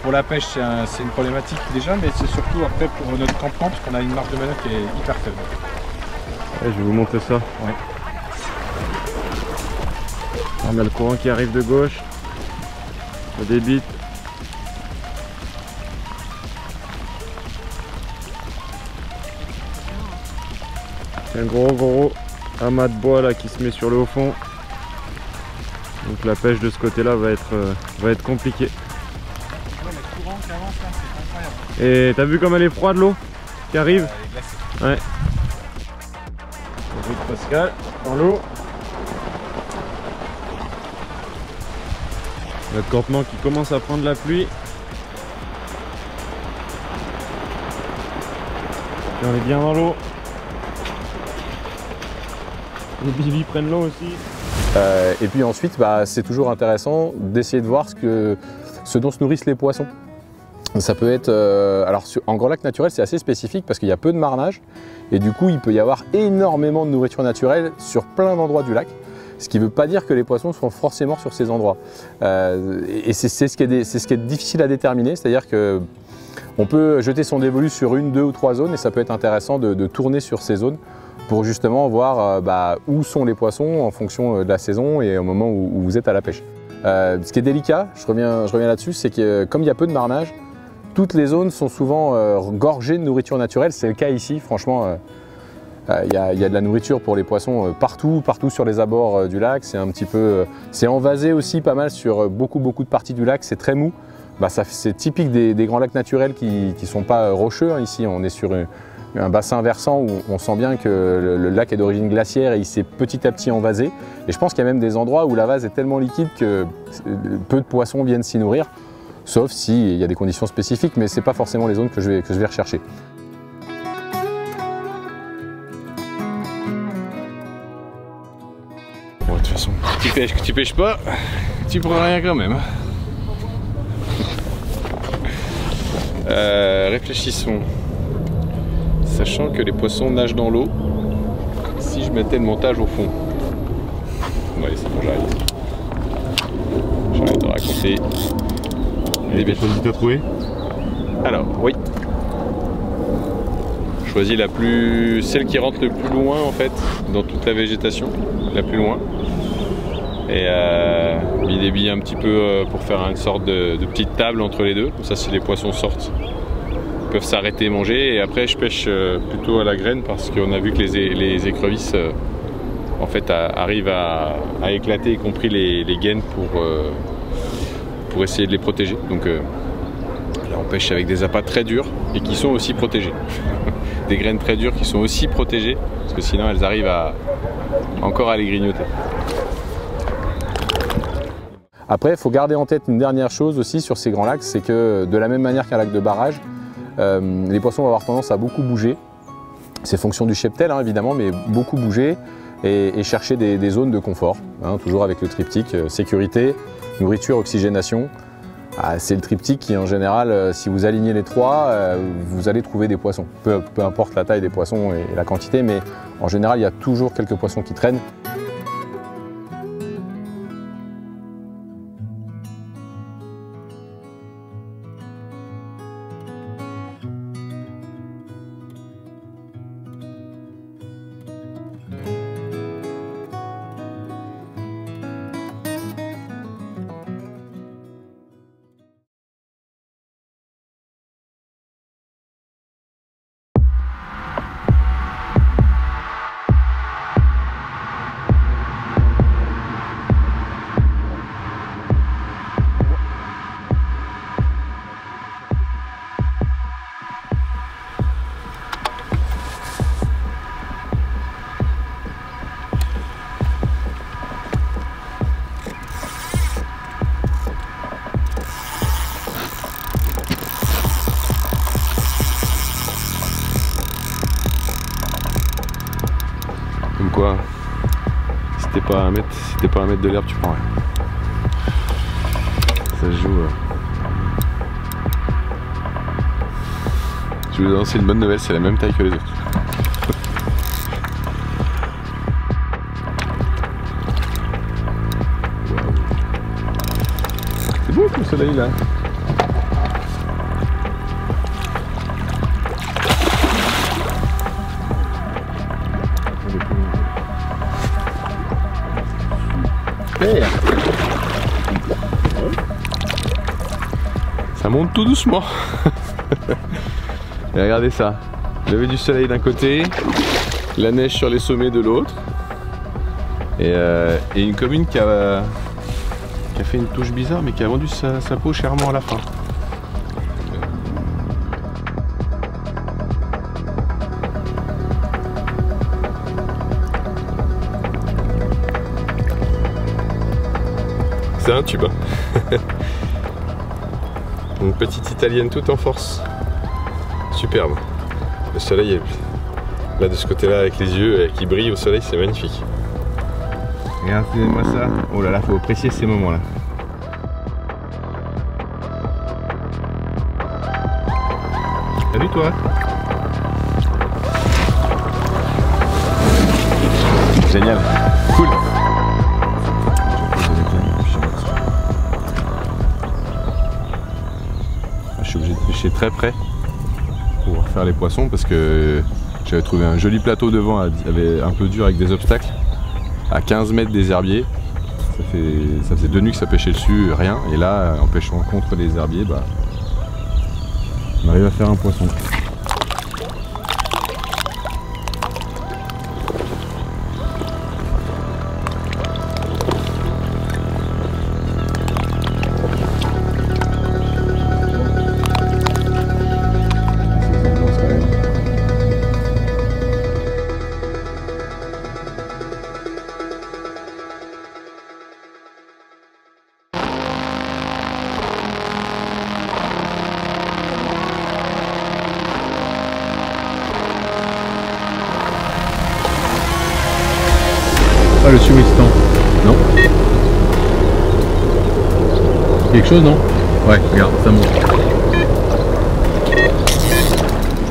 pour la pêche c'est une problématique déjà, mais c'est surtout après pour notre campement parce qu'on a une marge de manœuvre qui est hyper faible. Ouais, je vais vous montrer ça. Ouais. On a le courant qui arrive de gauche, ça débite. C'est un gros amas de bois là qui se met sur le haut fond. Donc la pêche de ce côté là va être compliquée. Et t'as vu comme elle est froide l'eau qui arrive? Ouais. Pascal dans l'eau. Notre campement qui commence à prendre la pluie. Et on est bien dans l'eau. Les Billy prennent l'eau aussi. Et puis ensuite, c'est toujours intéressant d'essayer de voir ce dont se nourrissent les poissons. Ça peut être, en grand lac naturel, c'est assez spécifique parce qu'il y a peu de marnage et du coup il peut y avoir énormément de nourriture naturelle sur plein d'endroits du lac, ce qui ne veut pas dire que les poissons sont forcément sur ces endroits. Et c'est ce qui est difficile à déterminer, c'est-à-dire que on peut jeter son dévolu sur 1, 2 ou 3 zones et ça peut être intéressant de tourner sur ces zones pour justement voir où sont les poissons en fonction de la saison et au moment où vous êtes à la pêche. Ce qui est délicat, je reviens là-dessus, c'est que comme il y a peu de marnage, toutes les zones sont souvent gorgées de nourriture naturelle, c'est le cas ici, franchement. Il y a de la nourriture pour les poissons partout sur les abords du lac, c'est envasé aussi pas mal sur beaucoup de parties du lac, c'est très mou. C'est typique des grands lacs naturels qui ne sont pas rocheux, hein. Ici on est sur un bassin versant où on sent bien que le lac est d'origine glaciaire et il s'est petit à petit envasé. Et je pense qu'il y a même des endroits où la vase est tellement liquide que peu de poissons viennent s'y nourrir. Sauf s'il y a des conditions spécifiques, mais ce n'est pas forcément les zones que je vais rechercher. Bon, de toute façon, que tu pêches pas, tu prends rien quand même. Réfléchissons. Sachant que les poissons nagent dans l'eau, si je mettais le montage au fond. Bon, allez, c'est bon, j'arrête de raconter. Les bêtises que tu as trouvées? Alors, oui. Choisis celle qui rentre le plus loin en fait, dans toute la végétation, la plus loin. Et mis des billes un petit peu pour faire une sorte de petite table entre les deux. Comme ça, si les poissons sortent, ils peuvent s'arrêter et manger. Et après, je pêche plutôt à la graine parce qu'on a vu que les écrevisses en fait arrivent à éclater, y compris les gaines pour essayer de les protéger. Donc là on pêche avec des appâts très durs et qui sont aussi protégés. Des graines très dures qui sont aussi protégées parce que sinon elles arrivent encore à les grignoter. Après, il faut garder en tête une dernière chose aussi sur ces grands lacs, c'est que de la même manière qu'un lac de barrage, les poissons vont avoir tendance à beaucoup bouger. C'est fonction du cheptel hein, évidemment, mais beaucoup bouger et chercher des zones de confort, hein, toujours avec le triptyque sécurité, nourriture, oxygénation. C'est le triptyque qui en général, si vous alignez les trois, vous allez trouver des poissons. Peu importe la taille des poissons et la quantité, mais en général il y a toujours quelques poissons qui traînent. Comme quoi, si t'es pas à 1 mètre de l'herbe, tu prends rien. Ça se joue. Je vous annonce une bonne nouvelle, c'est la même taille que les autres. C'est beau le soleil là. Ça monte tout doucement. Et regardez ça, lever du soleil d'un côté, la neige sur les sommets de l'autre, et une commune qui a fait une touche bizarre mais qui a vendu sa peau chèrement à la fin. C'est un tube. Une petite italienne toute en force. Superbe. Le soleil est là de ce côté-là avec les yeux qui brillent au soleil, c'est magnifique. Regardez-moi ça. Oh là là, faut apprécier ces moments-là. Salut toi. Génial. Cool. Je suis obligé de pêcher très près pour faire les poissons parce que j'avais trouvé un joli plateau devant, un peu dur avec des obstacles, à 15 mètres des herbiers. Ça faisait 2 nuits que ça pêchait dessus, rien. Et là, en pêchant contre les herbiers, bah, on arrive à faire un poisson. Ah, le surexcitant. Non? Quelque chose, non? Ouais, regarde, ça monte. Je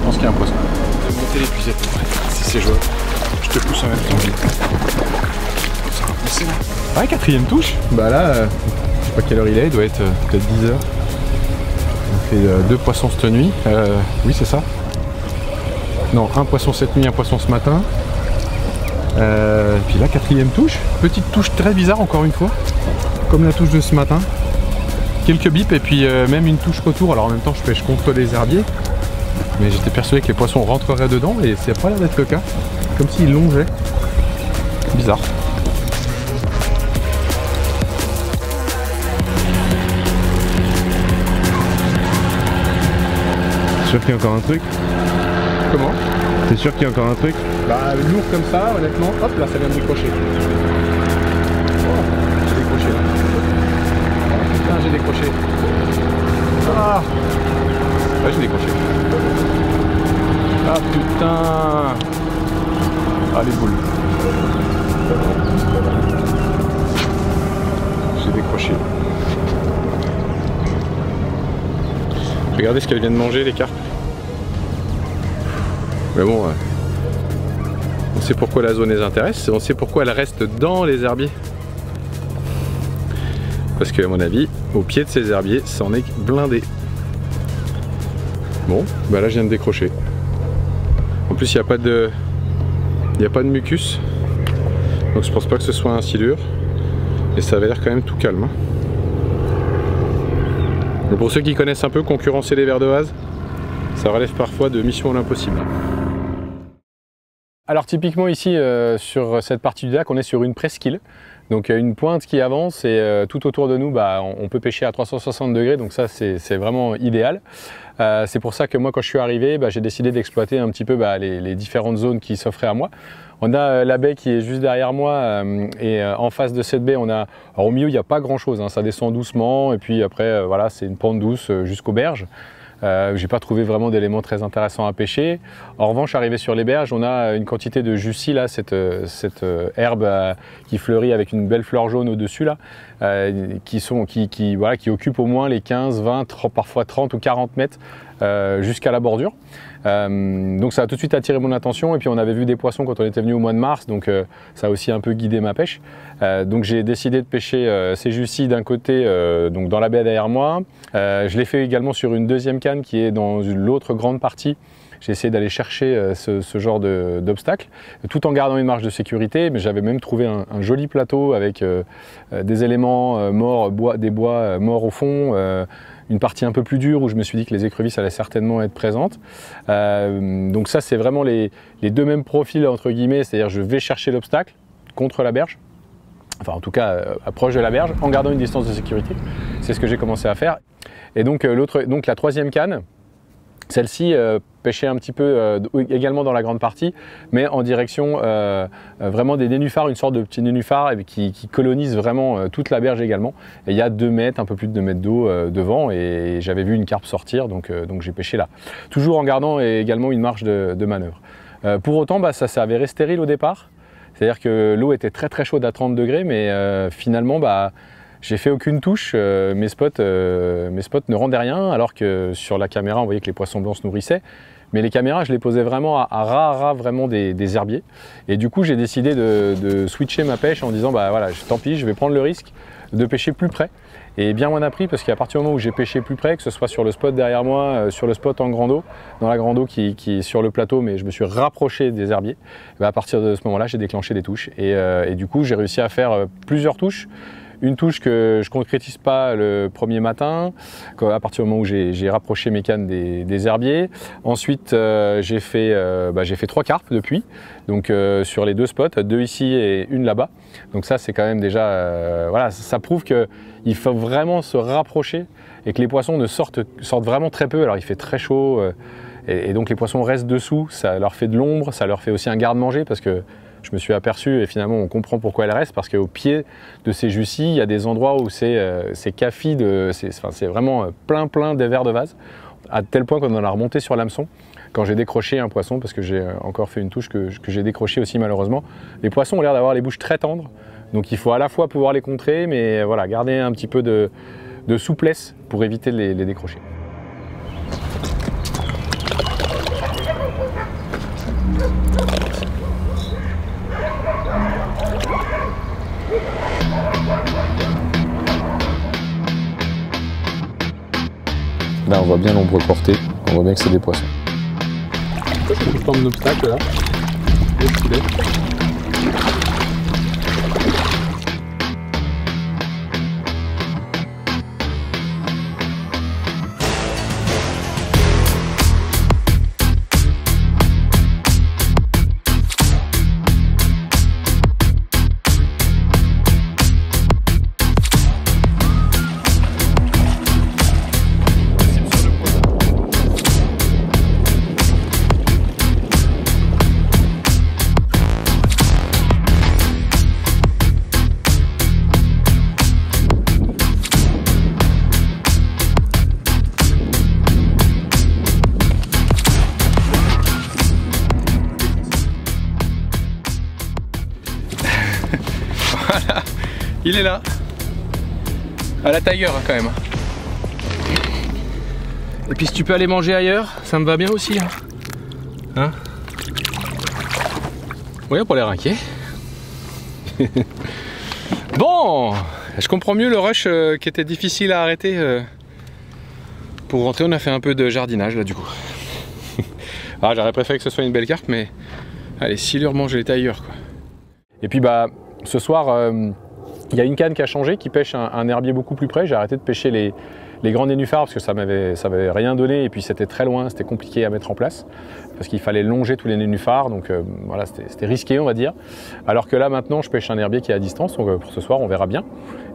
pense qu'il y a un poisson. Je vais monter l'épuisette, si c'est jouable. Je te pousse en même temps. Ça va passer là. Ouais, 4e touche. Bah là, je sais pas quelle heure il doit être peut-être 10 h. On fait 2 poissons cette nuit. Oui, c'est ça. Non, un poisson cette nuit, un poisson ce matin. Puis là, 4e touche. Petite touche très bizarre encore une fois. Comme la touche de ce matin. Quelques bips et puis même une touche retour. Alors en même temps, je pêche contre les herbiers. Mais j'étais persuadé que les poissons rentreraient dedans et ça n'a pas l'air d'être le cas. Comme s'ils longeaient. Bizarre. T'es sûr qu'il y a encore un truc? Comment? T'es sûr qu'il y a encore un truc? Bah lourd comme ça, honnêtement. Hop là, ça vient de décrocher. Oh, j'ai décroché là. Oh, putain, j'ai décroché. Ah ouais, j'ai décroché. Ah putain. Ah les boules. J'ai décroché. Regardez ce qu'elle vient de manger, les carpes. Mais bon, on sait pourquoi la zone les intéresse, on sait pourquoi elle reste dans les herbiers. Parce que à mon avis, au pied de ces herbiers, c'en est blindé. Bon, bah là je viens de décrocher. En plus il n'y a pas de mucus, donc je pense pas que ce soit un silure. Et ça avait l'air quand même tout calme. Donc pour ceux qui connaissent un peu concurrencer les vers de vase, ça relève parfois de mission à l'impossible. Alors typiquement ici sur cette partie du lac, on est sur une presqu'île, donc une pointe qui avance et tout autour de nous bah, on peut pêcher à 360 degrés, donc ça c'est vraiment idéal. C'est pour ça que moi quand je suis arrivé, bah, j'ai décidé d'exploiter un petit peu bah, les différentes zones qui s'offraient à moi. On a la baie qui est juste derrière moi et en face de cette baie on a, alors au milieu il n'y a pas grand chose, hein, ça descend doucement et puis après voilà c'est une pente douce jusqu'aux berges. J'ai pas trouvé vraiment d'éléments très intéressants à pêcher. En revanche, arrivé sur les berges, on a une quantité de jussi, là, cette herbe qui fleurit avec une belle fleur jaune au-dessus, là, qui occupe au moins les 15, 20, 30, parfois 30 ou 40 mètres jusqu'à la bordure. Donc ça a tout de suite attiré mon attention et puis on avait vu des poissons quand on était venu au mois de mars, donc ça a aussi un peu guidé ma pêche. Donc j'ai décidé de pêcher ces jussis d'un côté, donc dans la baie derrière moi. Je l'ai fait également sur une deuxième canne qui est dans l'autre grande partie. J'ai essayé d'aller chercher ce genre d'obstacle, tout en gardant une marge de sécurité, mais j'avais même trouvé un joli plateau avec des éléments morts, des bois morts au fond, une partie un peu plus dure où je me suis dit que les écrevisses allaient certainement être présentes. Donc ça c'est vraiment les deux mêmes profils entre guillemets, c'est-à-dire je vais chercher l'obstacle contre la berge, enfin en tout cas proche de la berge, en gardant une distance de sécurité. C'est ce que j'ai commencé à faire. Et donc, la troisième canne, celle-ci pêchait un petit peu également dans la grande partie, mais en direction vraiment des nénuphars, une sorte de petit nénuphar qui colonise vraiment toute la berge également. Et il y a 2 mètres, un peu plus de 2 mètres d'eau devant, et j'avais vu une carpe sortir, donc j'ai pêché là. Toujours en gardant également une marge de manœuvre. Pour autant, bah, ça s'est avéré stérile au départ. C'est-à-dire que l'eau était très très chaude à 30 degrés, mais finalement, j'ai fait aucune touche. Mes spots ne rendaient rien, alors que sur la caméra, on voyait que les poissons blancs se nourrissaient. Mais les caméras, je les posais vraiment à ras vraiment des herbiers. Et du coup, j'ai décidé de switcher ma pêche en disant, bah voilà, tant pis, je vais prendre le risque de pêcher plus près. Et bien m'en a pris, parce qu'à partir du moment où j'ai pêché plus près, que ce soit sur le spot derrière moi, sur le spot en grande eau, dans la grande eau qui est sur le plateau, mais je me suis rapproché des herbiers, à partir de ce moment-là, j'ai déclenché des touches. Et du coup, j'ai réussi à faire plusieurs touches. Une touche que je ne concrétise pas le premier matin, à partir du moment où j'ai rapproché mes cannes des herbiers. Ensuite, j'ai fait 3 carpes depuis, donc sur les 2 spots, 2 ici et une là-bas. Donc ça, c'est quand même déjà, voilà, ça prouve qu'il faut vraiment se rapprocher et que les poissons ne sortent vraiment très peu. Alors il fait très chaud et donc les poissons restent dessous, ça leur fait de l'ombre, ça leur fait aussi un garde-manger parce que je me suis aperçu, et finalement on comprend pourquoi elle reste, parce qu'au pied de ces jussis, il y a des endroits où c'est café, c'est vraiment plein des vers de vase, à tel point qu'on en a remonté sur l'hameçon. Quand j'ai décroché un poisson, parce que j'ai encore fait une touche que j'ai décroché aussi malheureusement, les poissons ont l'air d'avoir les bouches très tendres, donc il faut à la fois pouvoir les contrer, mais voilà, garder un petit peu de souplesse pour éviter de les décrocher. Là, on voit bien l'ombre portée, on voit bien que c'est des poissons. C'est une forme d'obstacle là. Le filet. Voilà, il est là. À la Tiger hein, quand même. Et puis si tu peux aller manger ailleurs, ça me va bien aussi. Hein, ouais, pour les rinquer. Bon, je comprends mieux le rush qui était difficile à arrêter. Pour rentrer, on a fait un peu de jardinage là du coup. Alors j'aurais préféré que ce soit une belle carpe, mais allez, silure manger les tailleurs quoi. Et puis ce soir, il y a une canne qui a changé, qui pêche un herbier beaucoup plus près. J'ai arrêté de pêcher les grands nénuphars parce que ça m'avait rien donné et puis c'était très loin, c'était compliqué à mettre en place parce qu'il fallait longer tous les nénuphars, donc voilà, c'était risqué on va dire. Alors que là maintenant je pêche un herbier qui est à distance, donc pour ce soir on verra bien.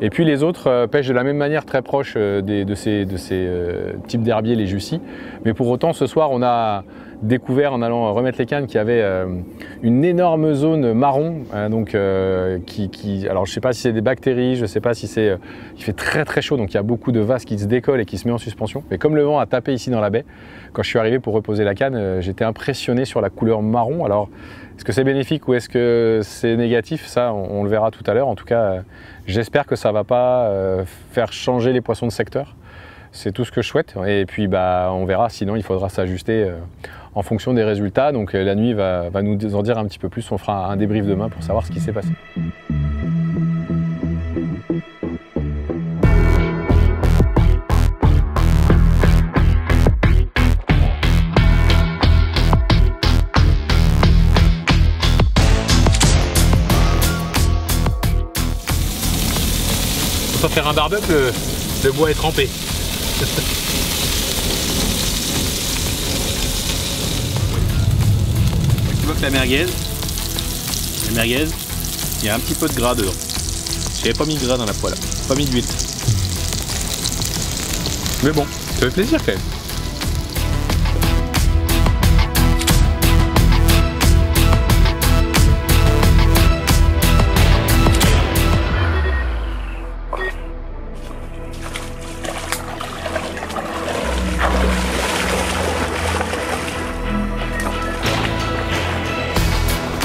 Et puis les autres pêchent de la même manière, très proche de ces types d'herbiers, les jussis. Mais pour autant ce soir on a découvert en allant remettre les cannes qu'il y avait une énorme zone marron, donc alors je sais pas si c'est des bactéries, je sais pas si c'est il fait très chaud, donc il y a beaucoup de vases qui se décollent et qui se met en suspension. Mais comme le vent a tapé ici dans la baie, quand je suis arrivé pour reposer la canne, j'étais impressionné sur la couleur marron. Alors est-ce que c'est bénéfique ou est-ce que c'est négatif? Ça on le verra tout à l'heure. En tout cas j'espère que ça va pas faire changer les poissons de secteur. C'est tout ce que je souhaite et puis on verra, sinon il faudra s'ajuster en fonction des résultats. Donc la nuit va nous en dire un petit peu plus, on fera un débrief demain pour savoir ce qui s'est passé. Faut pas faire un barbecue, le bois est trempé. Tu vois que la merguez, il y a un petit peu de gras dedans. J'avais pas mis de gras dans la poêle, pas mis d'huile. Mais bon, ça fait plaisir quand même.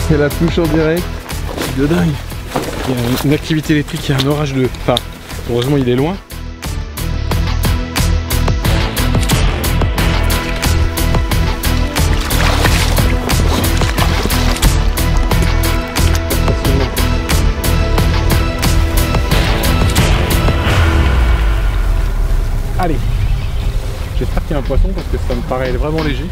C'est la touche en direct. truc de dingue. Il y a une activité électrique, il y a un orage de... Enfin, heureusement il est loin. Allez, j'espère qu'il y a un poisson parce que ça me paraît vraiment léger.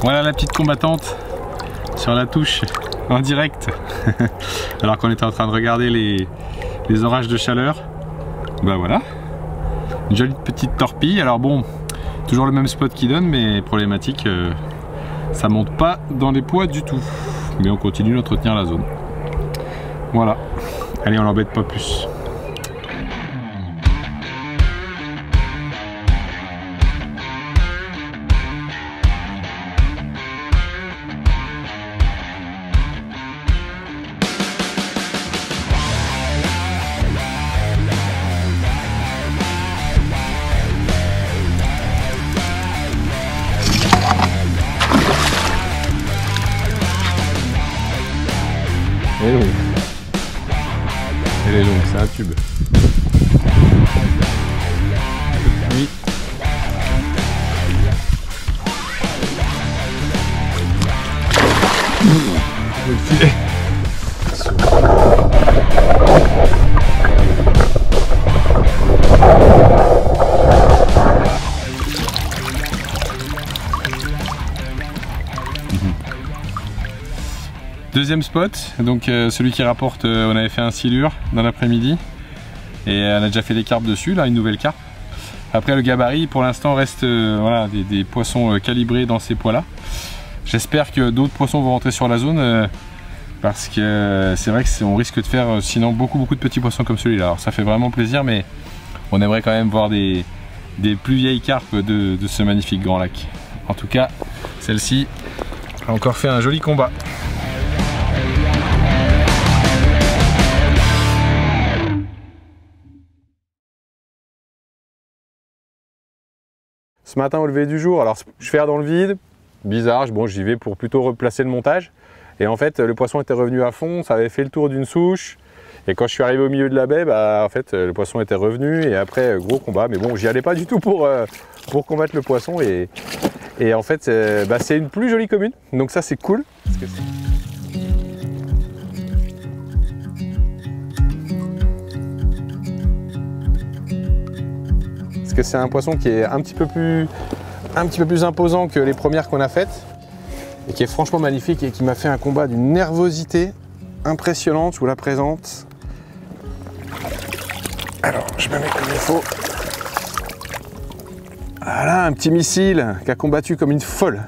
Voilà la petite combattante sur la touche en direct alors qu'on était en train de regarder les orages de chaleur. Bah voilà, une jolie petite torpille. Alors bon, toujours le même spot qui donne, mais problématique, ça monte pas dans les poids du tout, mais on continue d'entretenir la zone. Voilà, allez, on l'embête pas plus. Elle est longue. Elle est longue, c'est un tube. Oui. Le filet. Deuxième spot, donc celui qui rapporte, on avait fait un silure dans l'après-midi et on a déjà fait des carpes dessus, là une nouvelle carpe. Après le gabarit pour l'instant reste voilà, des poissons calibrés dans ces poids là. J'espère que d'autres poissons vont rentrer sur la zone parce que c'est vrai qu'on risque de faire sinon beaucoup de petits poissons comme celui-là. Alors ça fait vraiment plaisir, mais on aimerait quand même voir des plus vieilles carpes de ce magnifique grand lac. En tout cas, celle-ci a encore fait un joli combat. Ce matin au lever du jour, alors je fais dans le vide, bizarre, bon, j'y vais pour plutôt replacer le montage. Et en fait le poisson était revenu à fond, ça avait fait le tour d'une souche. Et quand je suis arrivé au milieu de la baie, bah, en fait le poisson était revenu et après gros combat. Mais bon, j'y allais pas du tout pour combattre le poisson. Et en fait c'est une plus jolie commune, donc ça c'est cool. Parce que c'est un poisson qui est un petit peu plus imposant que les premières qu'on a faites et qui est franchement magnifique et qui m'a fait un combat d'une nervosité impressionnante. Je vous la présente. Alors, je me mets comme il faut. Voilà, un petit missile qui a combattu comme une folle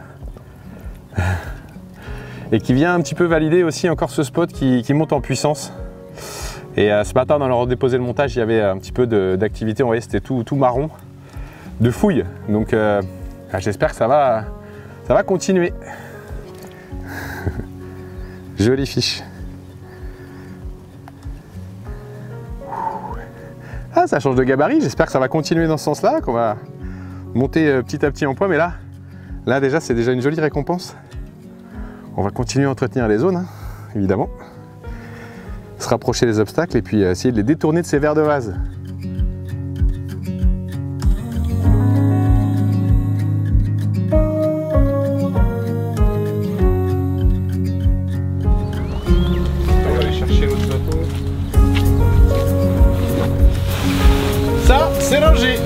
et qui vient un petit peu valider aussi encore ce spot qui monte en puissance. Et ce matin, dans leur déposer le montage, il y avait un petit peu d'activité. On voyait, c'était tout marron, de fouille. Donc, j'espère que ça va continuer. Jolie fiche. Ah, ça change de gabarit. J'espère que ça va continuer dans ce sens-là, qu'on va monter petit à petit en poids. Mais là déjà, c'est déjà une jolie récompense. On va continuer à entretenir les zones, hein, évidemment. Se rapprocher des obstacles et puis essayer de les détourner de ces vers de vase. On va aller chercher l'autre bateau. Ça, c'est rangé.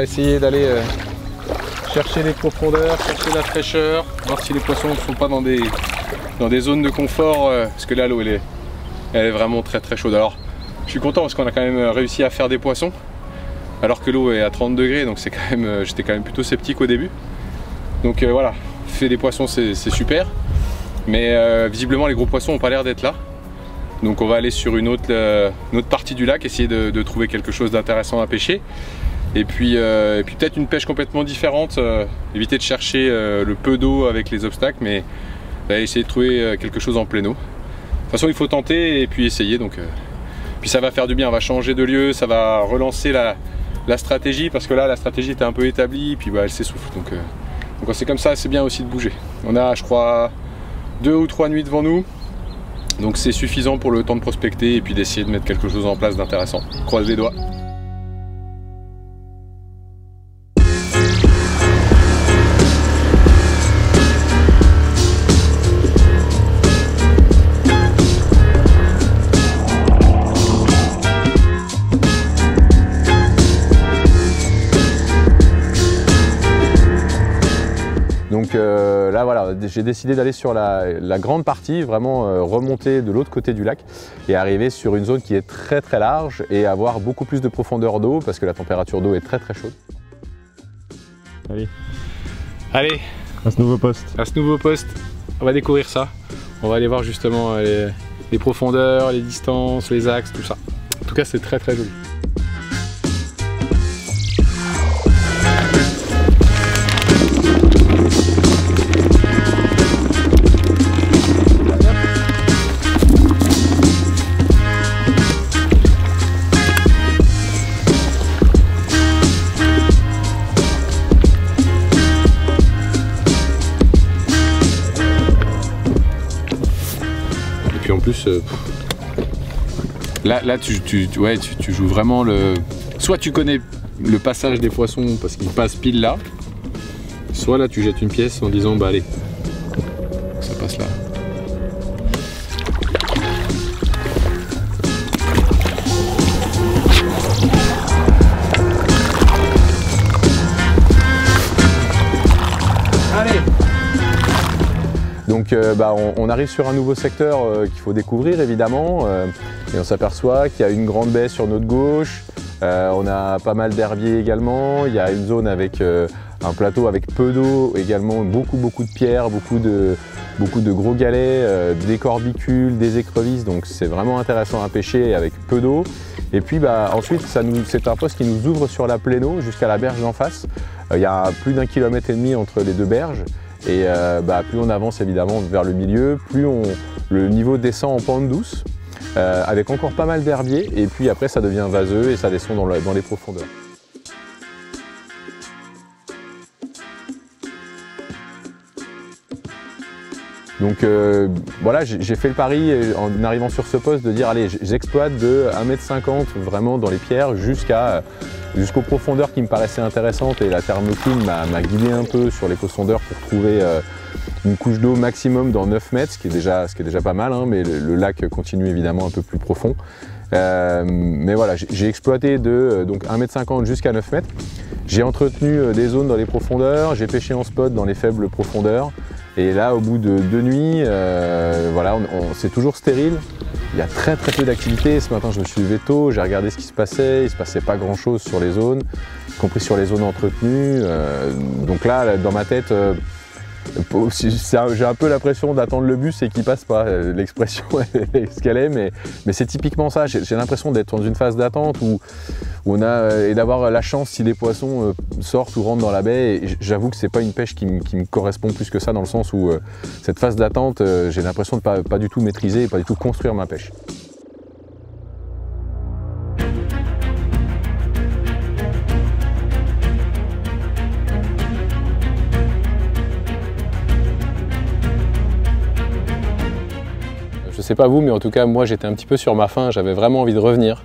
essayer d'aller chercher les profondeurs, chercher la fraîcheur, voir si les poissons ne sont pas dans des zones de confort, parce que là l'eau elle est vraiment très très chaude. Alors je suis content parce qu'on a quand même réussi à faire des poissons alors que l'eau est à 30 degrés, donc c'est quand même, j'étais quand même plutôt sceptique au début. Donc voilà, faire des poissons c'est super, mais visiblement les gros poissons n'ont pas l'air d'être là. Donc on va aller sur une autre partie du lac, essayer de trouver quelque chose d'intéressant à pêcher. Et puis peut-être une pêche complètement différente, éviter de chercher le peu d'eau avec les obstacles, mais essayer de trouver quelque chose en pleine eau. De toute façon il faut tenter et puis essayer, donc puis ça va faire du bien, on va changer de lieu, ça va relancer la stratégie, parce que là la stratégie était un peu établie, et puis elle s'essouffle. Donc quand c'est comme ça, c'est bien aussi de bouger. On a, je crois, 2 ou 3 nuits devant nous, donc c'est suffisant pour le temps de prospecter et puis d'essayer de mettre quelque chose en place d'intéressant. Croise les doigts. Donc là voilà, j'ai décidé d'aller sur la grande partie, vraiment remonter de l'autre côté du lac et arriver sur une zone qui est très très large et avoir beaucoup plus de profondeur d'eau parce que la température d'eau est très très chaude. Allez, à ce nouveau poste. À ce nouveau poste, on va découvrir ça. On va aller voir justement les profondeurs, les distances, les axes, tout ça. En tout cas c'est très très joli. En plus, là tu joues vraiment le... Soit tu connais le passage des poissons parce qu'ils passent pile là, soit là tu jettes une pièce en disant bah allez, ça passe là. Allez. Donc on arrive sur un nouveau secteur qu'il faut découvrir évidemment, et on s'aperçoit qu'il y a une grande baie sur notre gauche, on a pas mal d'herbiers également, il y a une zone avec un plateau avec peu d'eau également, beaucoup de pierres, beaucoup de gros galets, des corbicules, des écrevisses, donc c'est vraiment intéressant à pêcher avec peu d'eau. Et puis ensuite c'est un poste qui nous ouvre sur la pleine eau jusqu'à la berge d'en face. Il y a plus d'1,5 km entre les deux berges. Et plus on avance évidemment vers le milieu, plus le niveau descend en pente douce, avec encore pas mal d'herbiers, et puis après ça devient vaseux et ça descend dans les profondeurs. Donc voilà, j'ai fait le pari en arrivant sur ce poste de dire allez, j'exploite de 1,50 m vraiment dans les pierres jusqu'aux profondeurs qui me paraissaient intéressantes, et la thermocline m'a guidé un peu sur les profondeurs pour trouver une couche d'eau maximum dans 9 mètres, ce qui est déjà pas mal, hein, mais le lac continue évidemment un peu plus profond. Mais voilà, j'ai exploité de 1,50 m jusqu'à 9 mètres. J'ai entretenu des zones dans les profondeurs, j'ai pêché en spot dans les faibles profondeurs. Et là, au bout de 2 nuits, voilà, c'est toujours stérile. Il y a très peu d'activité. Ce matin, je me suis levé tôt, j'ai regardé ce qui se passait. Il ne se passait pas grand-chose sur les zones, y compris sur les zones entretenues. Donc là, dans ma tête, j'ai un peu l'impression d'attendre le bus et qu'il passe pas. L'expression est ce qu'elle est, mais c'est typiquement ça. J'ai l'impression d'être dans une phase d'attente où et d'avoir la chance si des poissons sortent ou rentrent dans la baie. Et j'avoue que c'est pas une pêche qui me correspond plus que ça, dans le sens où cette phase d'attente, j'ai l'impression de pas du tout maîtriser et pas du tout construire ma pêche. Je sais pas vous, mais en tout cas moi j'étais un petit peu sur ma faim, j'avais vraiment envie de revenir,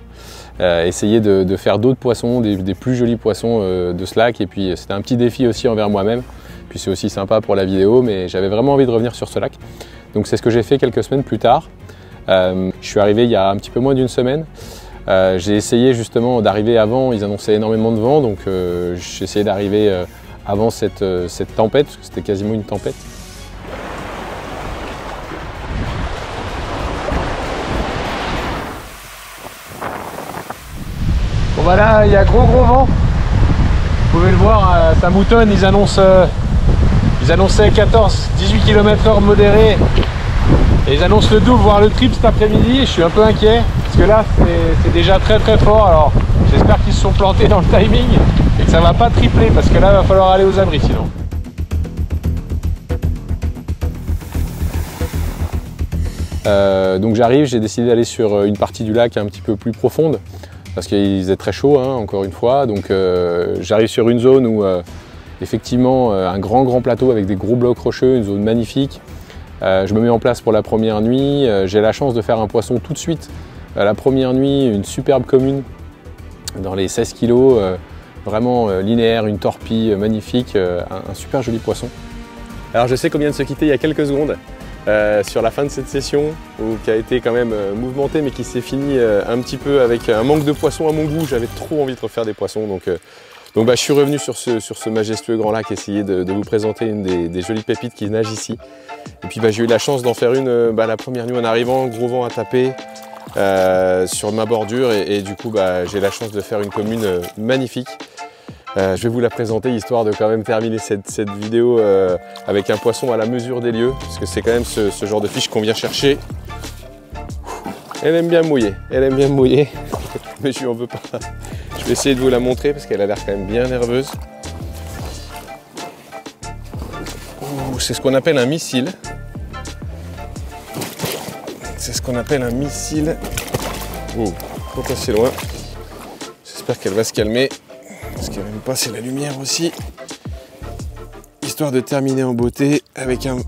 essayer de faire d'autres poissons, des plus jolis poissons de ce lac, et puis c'était un petit défi aussi envers moi-même, puis c'est aussi sympa pour la vidéo, mais j'avais vraiment envie de revenir sur ce lac. Donc c'est ce que j'ai fait quelques semaines plus tard. Je suis arrivé il y a un petit peu moins d'une semaine. J'ai essayé justement d'arriver avant, ils annonçaient énormément de vent, donc j'ai essayé d'arriver avant cette tempête, parce que c'était quasiment une tempête. Bon bah là, il y a gros vent. Vous pouvez le voir, ça moutonne, ils annonçaient 14-18 km/h modéré. Et ils annoncent le double, voire le triple cet après-midi. Je suis un peu inquiet, parce que là, c'est déjà très fort. Alors, j'espère qu'ils se sont plantés dans le timing et que ça va pas tripler, parce que là, il va falloir aller aux abris sinon. Donc j'arrive, j'ai décidé d'aller sur une partie du lac un petit peu plus profonde, parce qu'il faisait très chaud, hein, encore une fois. Donc j'arrive sur une zone où, effectivement, un grand plateau avec des gros blocs rocheux, une zone magnifique. Je me mets en place pour la première nuit. J'ai la chance de faire un poisson tout de suite. La première nuit, une superbe commune dans les 16 kilos, vraiment linéaire, une torpille magnifique, un super joli poisson. Alors je sais qu'on vient de se quitter il y a quelques secondes sur la fin de cette session, qui a été quand même mouvementée, mais qui s'est finie un petit peu avec un manque de poissons à mon goût. J'avais trop envie de refaire des poissons, donc je suis revenu sur ce majestueux grand lac, essayer de vous présenter une des jolies pépites qui nage ici. Et puis j'ai eu la chance d'en faire une la première nuit en arrivant, gros vent à taper sur ma bordure, et du coup j'ai la chance de faire une commune magnifique. Je vais vous la présenter histoire de quand même terminer cette vidéo avec un poisson à la mesure des lieux, parce que c'est quand même ce genre de fiche qu'on vient chercher. Elle aime bien mouiller, mais je lui en veux pas. Je vais essayer de vous la montrer parce qu'elle a l'air quand même bien nerveuse. C'est ce qu'on appelle un missile. Oh, pas assez loin. J'espère qu'elle va se calmer, parce qu'elle n'aime pas, c'est la lumière aussi. Histoire de terminer en beauté avec un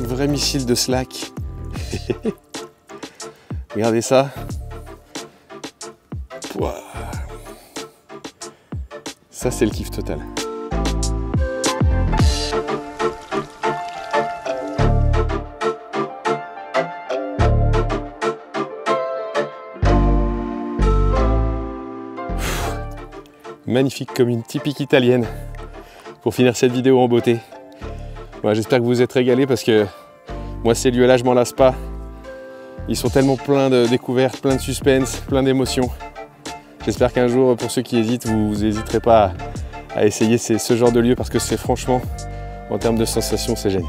vrai missile de slack. Regardez ça. Pouah. Ça, c'est le kiff total. Magnifique commune typique italienne pour finir cette vidéo en beauté. Voilà, j'espère que vous vous êtes régalés, parce que moi, ces lieux-là, je m'en lasse pas. Ils sont tellement pleins de découvertes, plein de suspense, plein d'émotions. J'espère qu'un jour, pour ceux qui hésitent, vous n'hésiterez pas à essayer ce genre de lieu, parce que c'est franchement, en termes de sensations, c'est génial.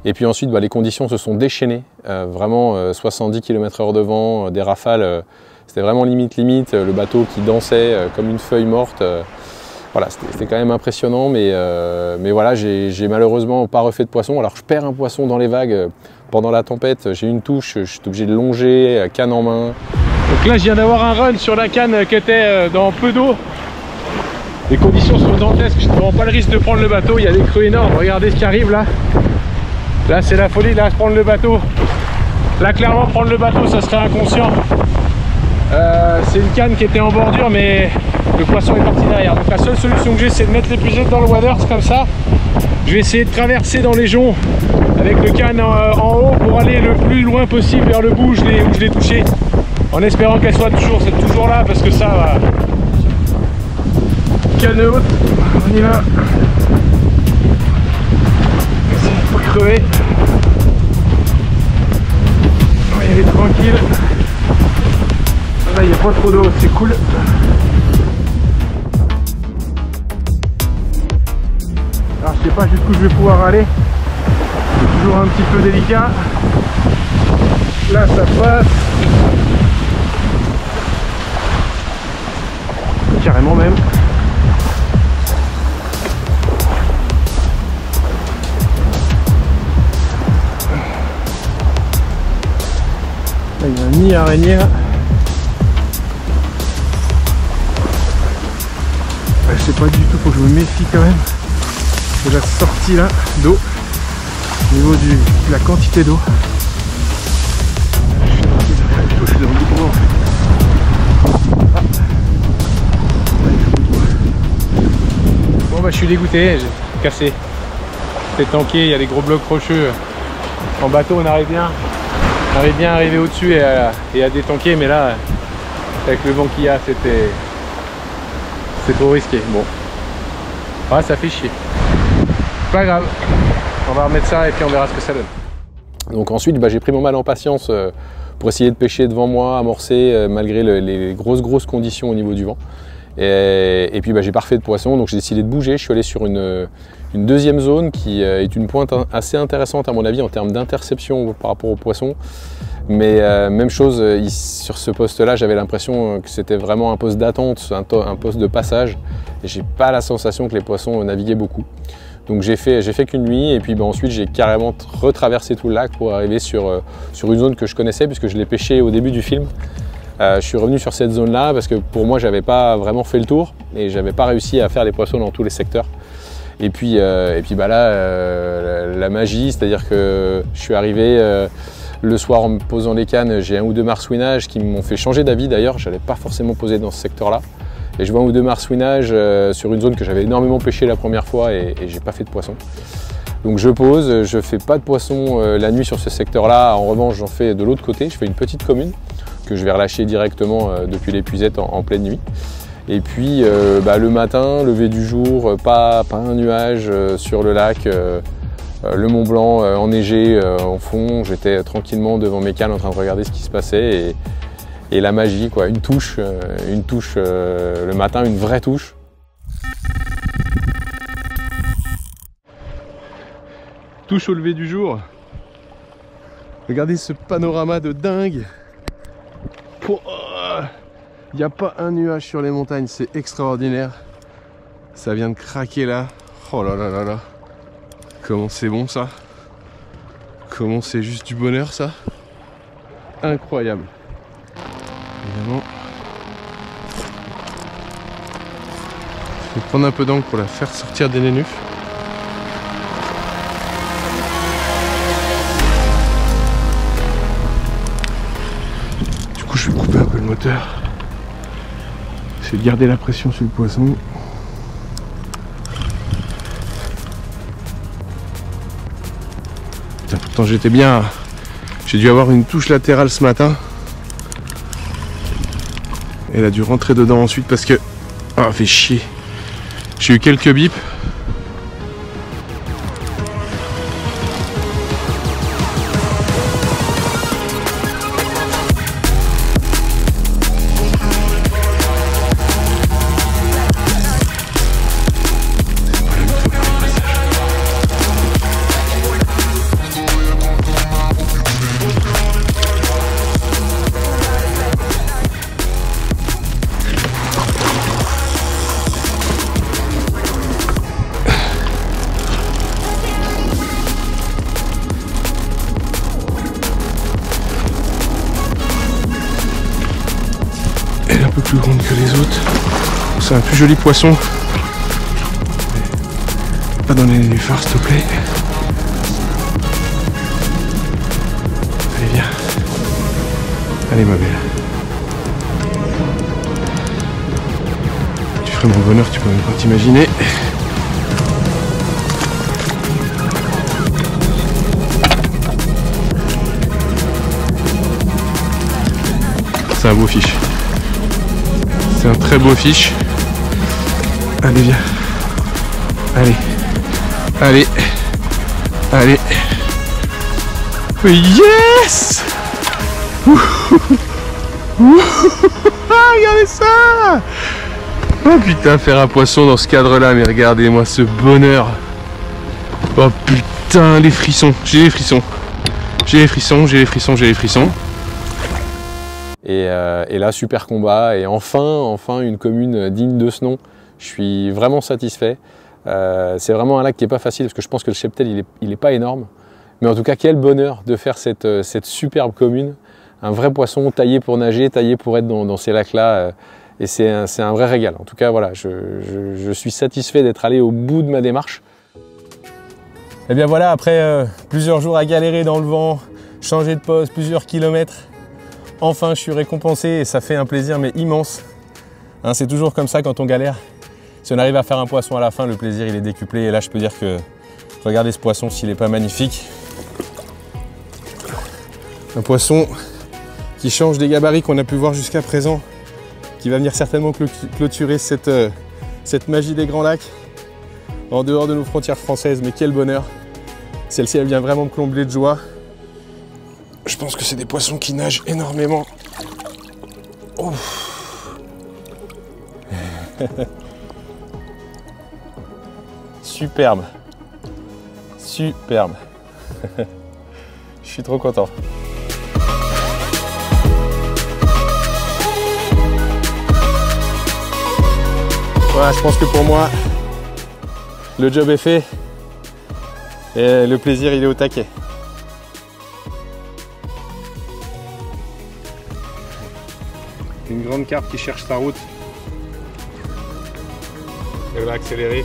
Et puis ensuite, les conditions se sont déchaînées. Vraiment 70 km/h de vent, des rafales, c'était vraiment limite. Le bateau qui dansait comme une feuille morte. Voilà, c'était quand même impressionnant, mais voilà, j'ai malheureusement pas refait de poisson. Alors je perds un poisson dans les vagues pendant la tempête, j'ai une touche, je suis obligé de longer, canne en main. Donc là, je viens d'avoir un run sur la canne qui était dans peu d'eau. Les conditions sont dantesques, je ne prends pas le risque de prendre le bateau, il y a des creux énormes, regardez ce qui arrive là. Là c'est la folie, là prendre le bateau. Là clairement prendre le bateau, ça serait inconscient. C'est une canne qui était en bordure, mais le poisson est parti derrière. Donc la seule solution que j'ai, c'est de mettre l'épuisette dans le water comme ça. Je vais essayer de traverser dans les joncs avec le canne en haut pour aller le plus loin possible vers le bout où je l'ai touché, en espérant qu'elle soit toujours là, parce que ça va. Canne haute, on y va. C'est pour crever. On va y aller tranquille. Là il n'y a pas trop d'eau, c'est cool. Alors je sais pas jusqu'où je vais pouvoir aller. C'est toujours un petit peu délicat. Là ça passe. Carrément même. Là il y a un nid araignée là. Je sais pas du tout, faut que je me méfie quand même de la sortie là d'eau, au niveau de la quantité d'eau. Je suis dans le bout en fait. Bon je suis dégoûté, j'ai cassé. C'est tanké, il y a des gros blocs rocheux. En bateau on arrive bien à arriver au-dessus et à détanker, mais là Avec le vent qu'il y a, c'est trop risqué. Bon. Ah, ça fait chier. Pas grave. On va remettre ça et puis on verra ce que ça donne. Donc ensuite, j'ai pris mon mal en patience pour essayer de pêcher devant moi, amorcer, malgré les grosses conditions au niveau du vent. Et puis j'ai pas refait de poisson, donc j'ai décidé de bouger. Je suis allé sur une deuxième zone qui est une pointe assez intéressante à mon avis en termes d'interception par rapport aux poissons. Mais même chose, sur ce poste-là, j'avais l'impression que c'était vraiment un poste d'attente, un poste de passage. Et j'ai pas la sensation que les poissons naviguaient beaucoup. Donc j'ai fait qu'une nuit et puis ensuite j'ai carrément retraversé tout le lac pour arriver sur une zone que je connaissais puisque je l'ai pêché au début du film. Je suis revenu sur cette zone-là parce que pour moi j'avais pas vraiment fait le tour et j'avais pas réussi à faire les poissons dans tous les secteurs. Et puis là, la magie, c'est-à-dire que je suis arrivé le soir en me posant les cannes, j'ai un ou deux marsouinages qui m'ont fait changer d'avis d'ailleurs, je n'allais pas forcément poser dans ce secteur-là. Et je vois un ou deux marsouinages sur une zone que j'avais énormément pêché la première fois et j'ai pas fait de poisson. Donc je pose, je fais pas de poisson la nuit sur ce secteur-là. En revanche, j'en fais de l'autre côté. Je fais une petite commune que je vais relâcher directement depuis l'épuisette en pleine nuit. Et puis le matin, lever du jour, pas un nuage sur le lac. Le Mont Blanc enneigé en fond. J'étais tranquillement devant mes cannes en train de regarder ce qui se passait. Et la magie, quoi, une touche le matin, une vraie touche. Touche au lever du jour. Regardez ce panorama de dingue. Il n'y a pas un nuage sur les montagnes, c'est extraordinaire. Ça vient de craquer là. Oh là là là là. Comment c'est bon ça. Comment c'est juste du bonheur ça. Incroyable. Évidemment. Je vais prendre un peu d'angle pour la faire sortir des nénuphs. Du coup je vais couper un peu le moteur. Essayer de garder la pression sur le poisson. Putain, pourtant j'étais bien. J'ai dû avoir une touche latérale ce matin. Elle a dû rentrer dedans ensuite parce que... Ah, fait chier. J'ai eu quelques bips. Un peu plus grande que les autres. C'est un plus joli poisson. Pas dans les nénuphars s'il te plaît. Allez viens. Allez ma belle. Tu ferais mon bonheur, tu peux même pas t'imaginer. C'est un beau fiche. C'est un très beau fiche. Allez viens. Allez. Allez. Allez. Yes. Regardez ça. Oh putain, faire un poisson dans ce cadre-là, mais regardez-moi ce bonheur. Oh putain, les frissons. J'ai les frissons. J'ai les frissons, j'ai les frissons, j'ai les frissons. Et là, super combat, et enfin une commune digne de ce nom. Je suis vraiment satisfait. C'est vraiment un lac qui n'est pas facile, parce que je pense que le cheptel, il est pas énorme. Mais en tout cas, quel bonheur de faire cette superbe commune. Un vrai poisson taillé pour nager, taillé pour être dans ces lacs-là. Et c'est un vrai régal. En tout cas, voilà, je suis satisfait d'être allé au bout de ma démarche. Et bien voilà, après plusieurs jours à galérer dans le vent, changer de poste, plusieurs kilomètres, enfin, je suis récompensé et ça fait un plaisir mais immense. Hein, c'est toujours comme ça quand on galère. Si on arrive à faire un poisson à la fin, le plaisir il est décuplé. Et là, je peux dire que regardez ce poisson s'il n'est pas magnifique. Un poisson qui change des gabarits qu'on a pu voir jusqu'à présent. qui va venir certainement clôturer cette magie des Grands Lacs en dehors de nos frontières françaises. Mais quel bonheur! Celle-ci, elle vient vraiment me combler de joie. Je pense que c'est des poissons qui nagent énormément. Oh. Superbe. Superbe. Je suis trop content. Voilà, je pense que pour moi, le job est fait et le plaisir, il est au taquet. Une grande carpe qui cherche sa route. Elle va accélérer.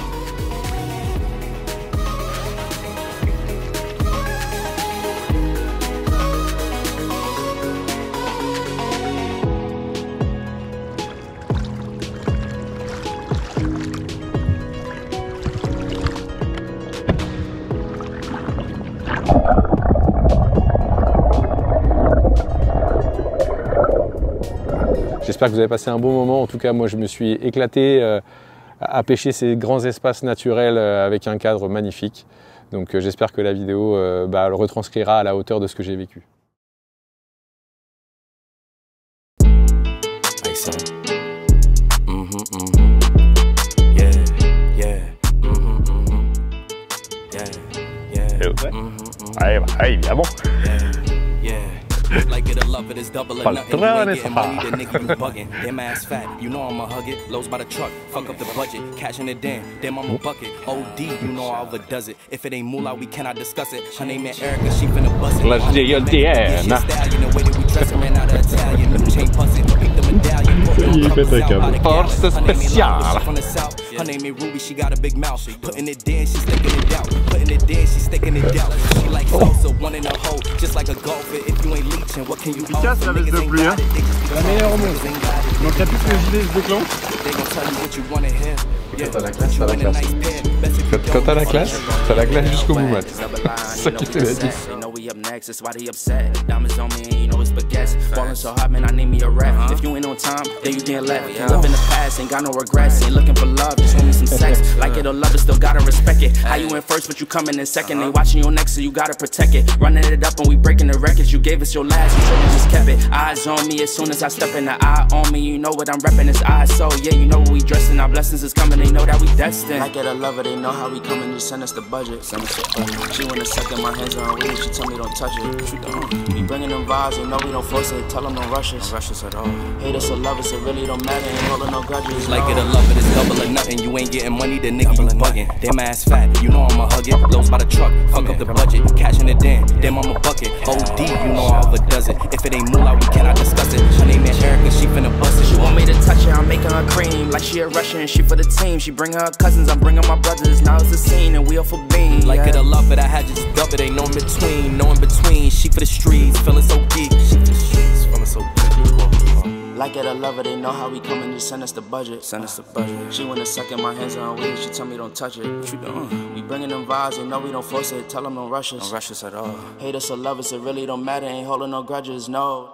J'espère que vous avez passé un bon moment. En tout cas, moi, je me suis éclaté à pêcher ces grands espaces naturels avec un cadre magnifique. Donc, j'espère que la vidéo le retranscrira à la hauteur de ce que j'ai vécu. Évidemment. Like it or love it, it's double or nothing. You ain't getting money, the nigga you bugging. Damn ass fat, you know I'ma hug it. Lows by the truck, fuck up the budget. Cashing it in, damn I'm a bucket. OD, you know I overdoes it. If it ain't moolah, we cannot discuss it. Her name is Erica, she finna bust it. Let's do your DM. Stallion, the way that we dress her, ran out of Italian. New chain bustin', pick the medallion. Force spéciale. Her name is Ruby, she got a big mouth. Putting it in, she's sticking it out. Putting it in, she's sticking it out. She like salsa, one in a hole, just like a golfer. If you ain't leeching, what can you offer? Casse la veste de pluie, hein. La meilleure au monde. Donc il n'y a plus que le gilet se déclenche. Quand t'as la classe, t'as la classe. Quand t'as la classe, t'as la classe jusqu'au bout, Matt. C'est ça qui fait la diff. That's why they upset. Diamonds on me, and you know it's baguettes. Falling so hard, man, I need me a rap. If you ain't on time, then you can't left. Live in the past, ain't got no regrets. Ain't looking for love, just want me some sex. Like it or love it, still gotta respect it. How you in first, but you coming in second. Ain't watching your next, so you gotta protect it. Running it up and we breaking the records. You gave us your last, you should've just kept it. Eyes on me as soon as I step in. The eye on me, you know what I'm repping. It's eyes, so yeah, you know what we dressing. Our blessings is coming, they know that we destined. Like it or love it, they know how we coming. Just send us the budget. Send us the budget. She wanna suck in my hands on her weed. She tell me don't touch it. We bringing them vibes, they know we don't force it. Tell them don't rush us. Rush us at all. Hate us or love us, it really don't matter. Ain't holding no grudges. Like it or love it, it's double or nothing. You ain't getting money, the nigga you bugging. Damn ass fat, you know I'ma hug it. Lows by the truck, fuck up the budget. Cashing it in, damn I'm a bucket. OD, you know I overdoes it. If it ain't moolah, we cannot discuss it. Her name is Erica, she finna bust it. She want me to touch her, I'm making her cream. Like she a Russian, she for the team. She bring her cousins, I'm bringing my brothers. Now it's the scene and we all for being. Like it or love it, I had just dub it. Ain't no in between, no in between. She for the streets, feeling so geek. She for the streets, feeling so geek. Like it or love it, they know how we coming. Just send us the budget. Send us the budget. She wanna suck in my hands on her weed. She tell me don't touch it. What you doing? We bringing them vibes, they know we don't force it. Tell them don't rush us. Don't rush us at all. Hate us or love us, it really don't matter. Ain't holding no grudges, no.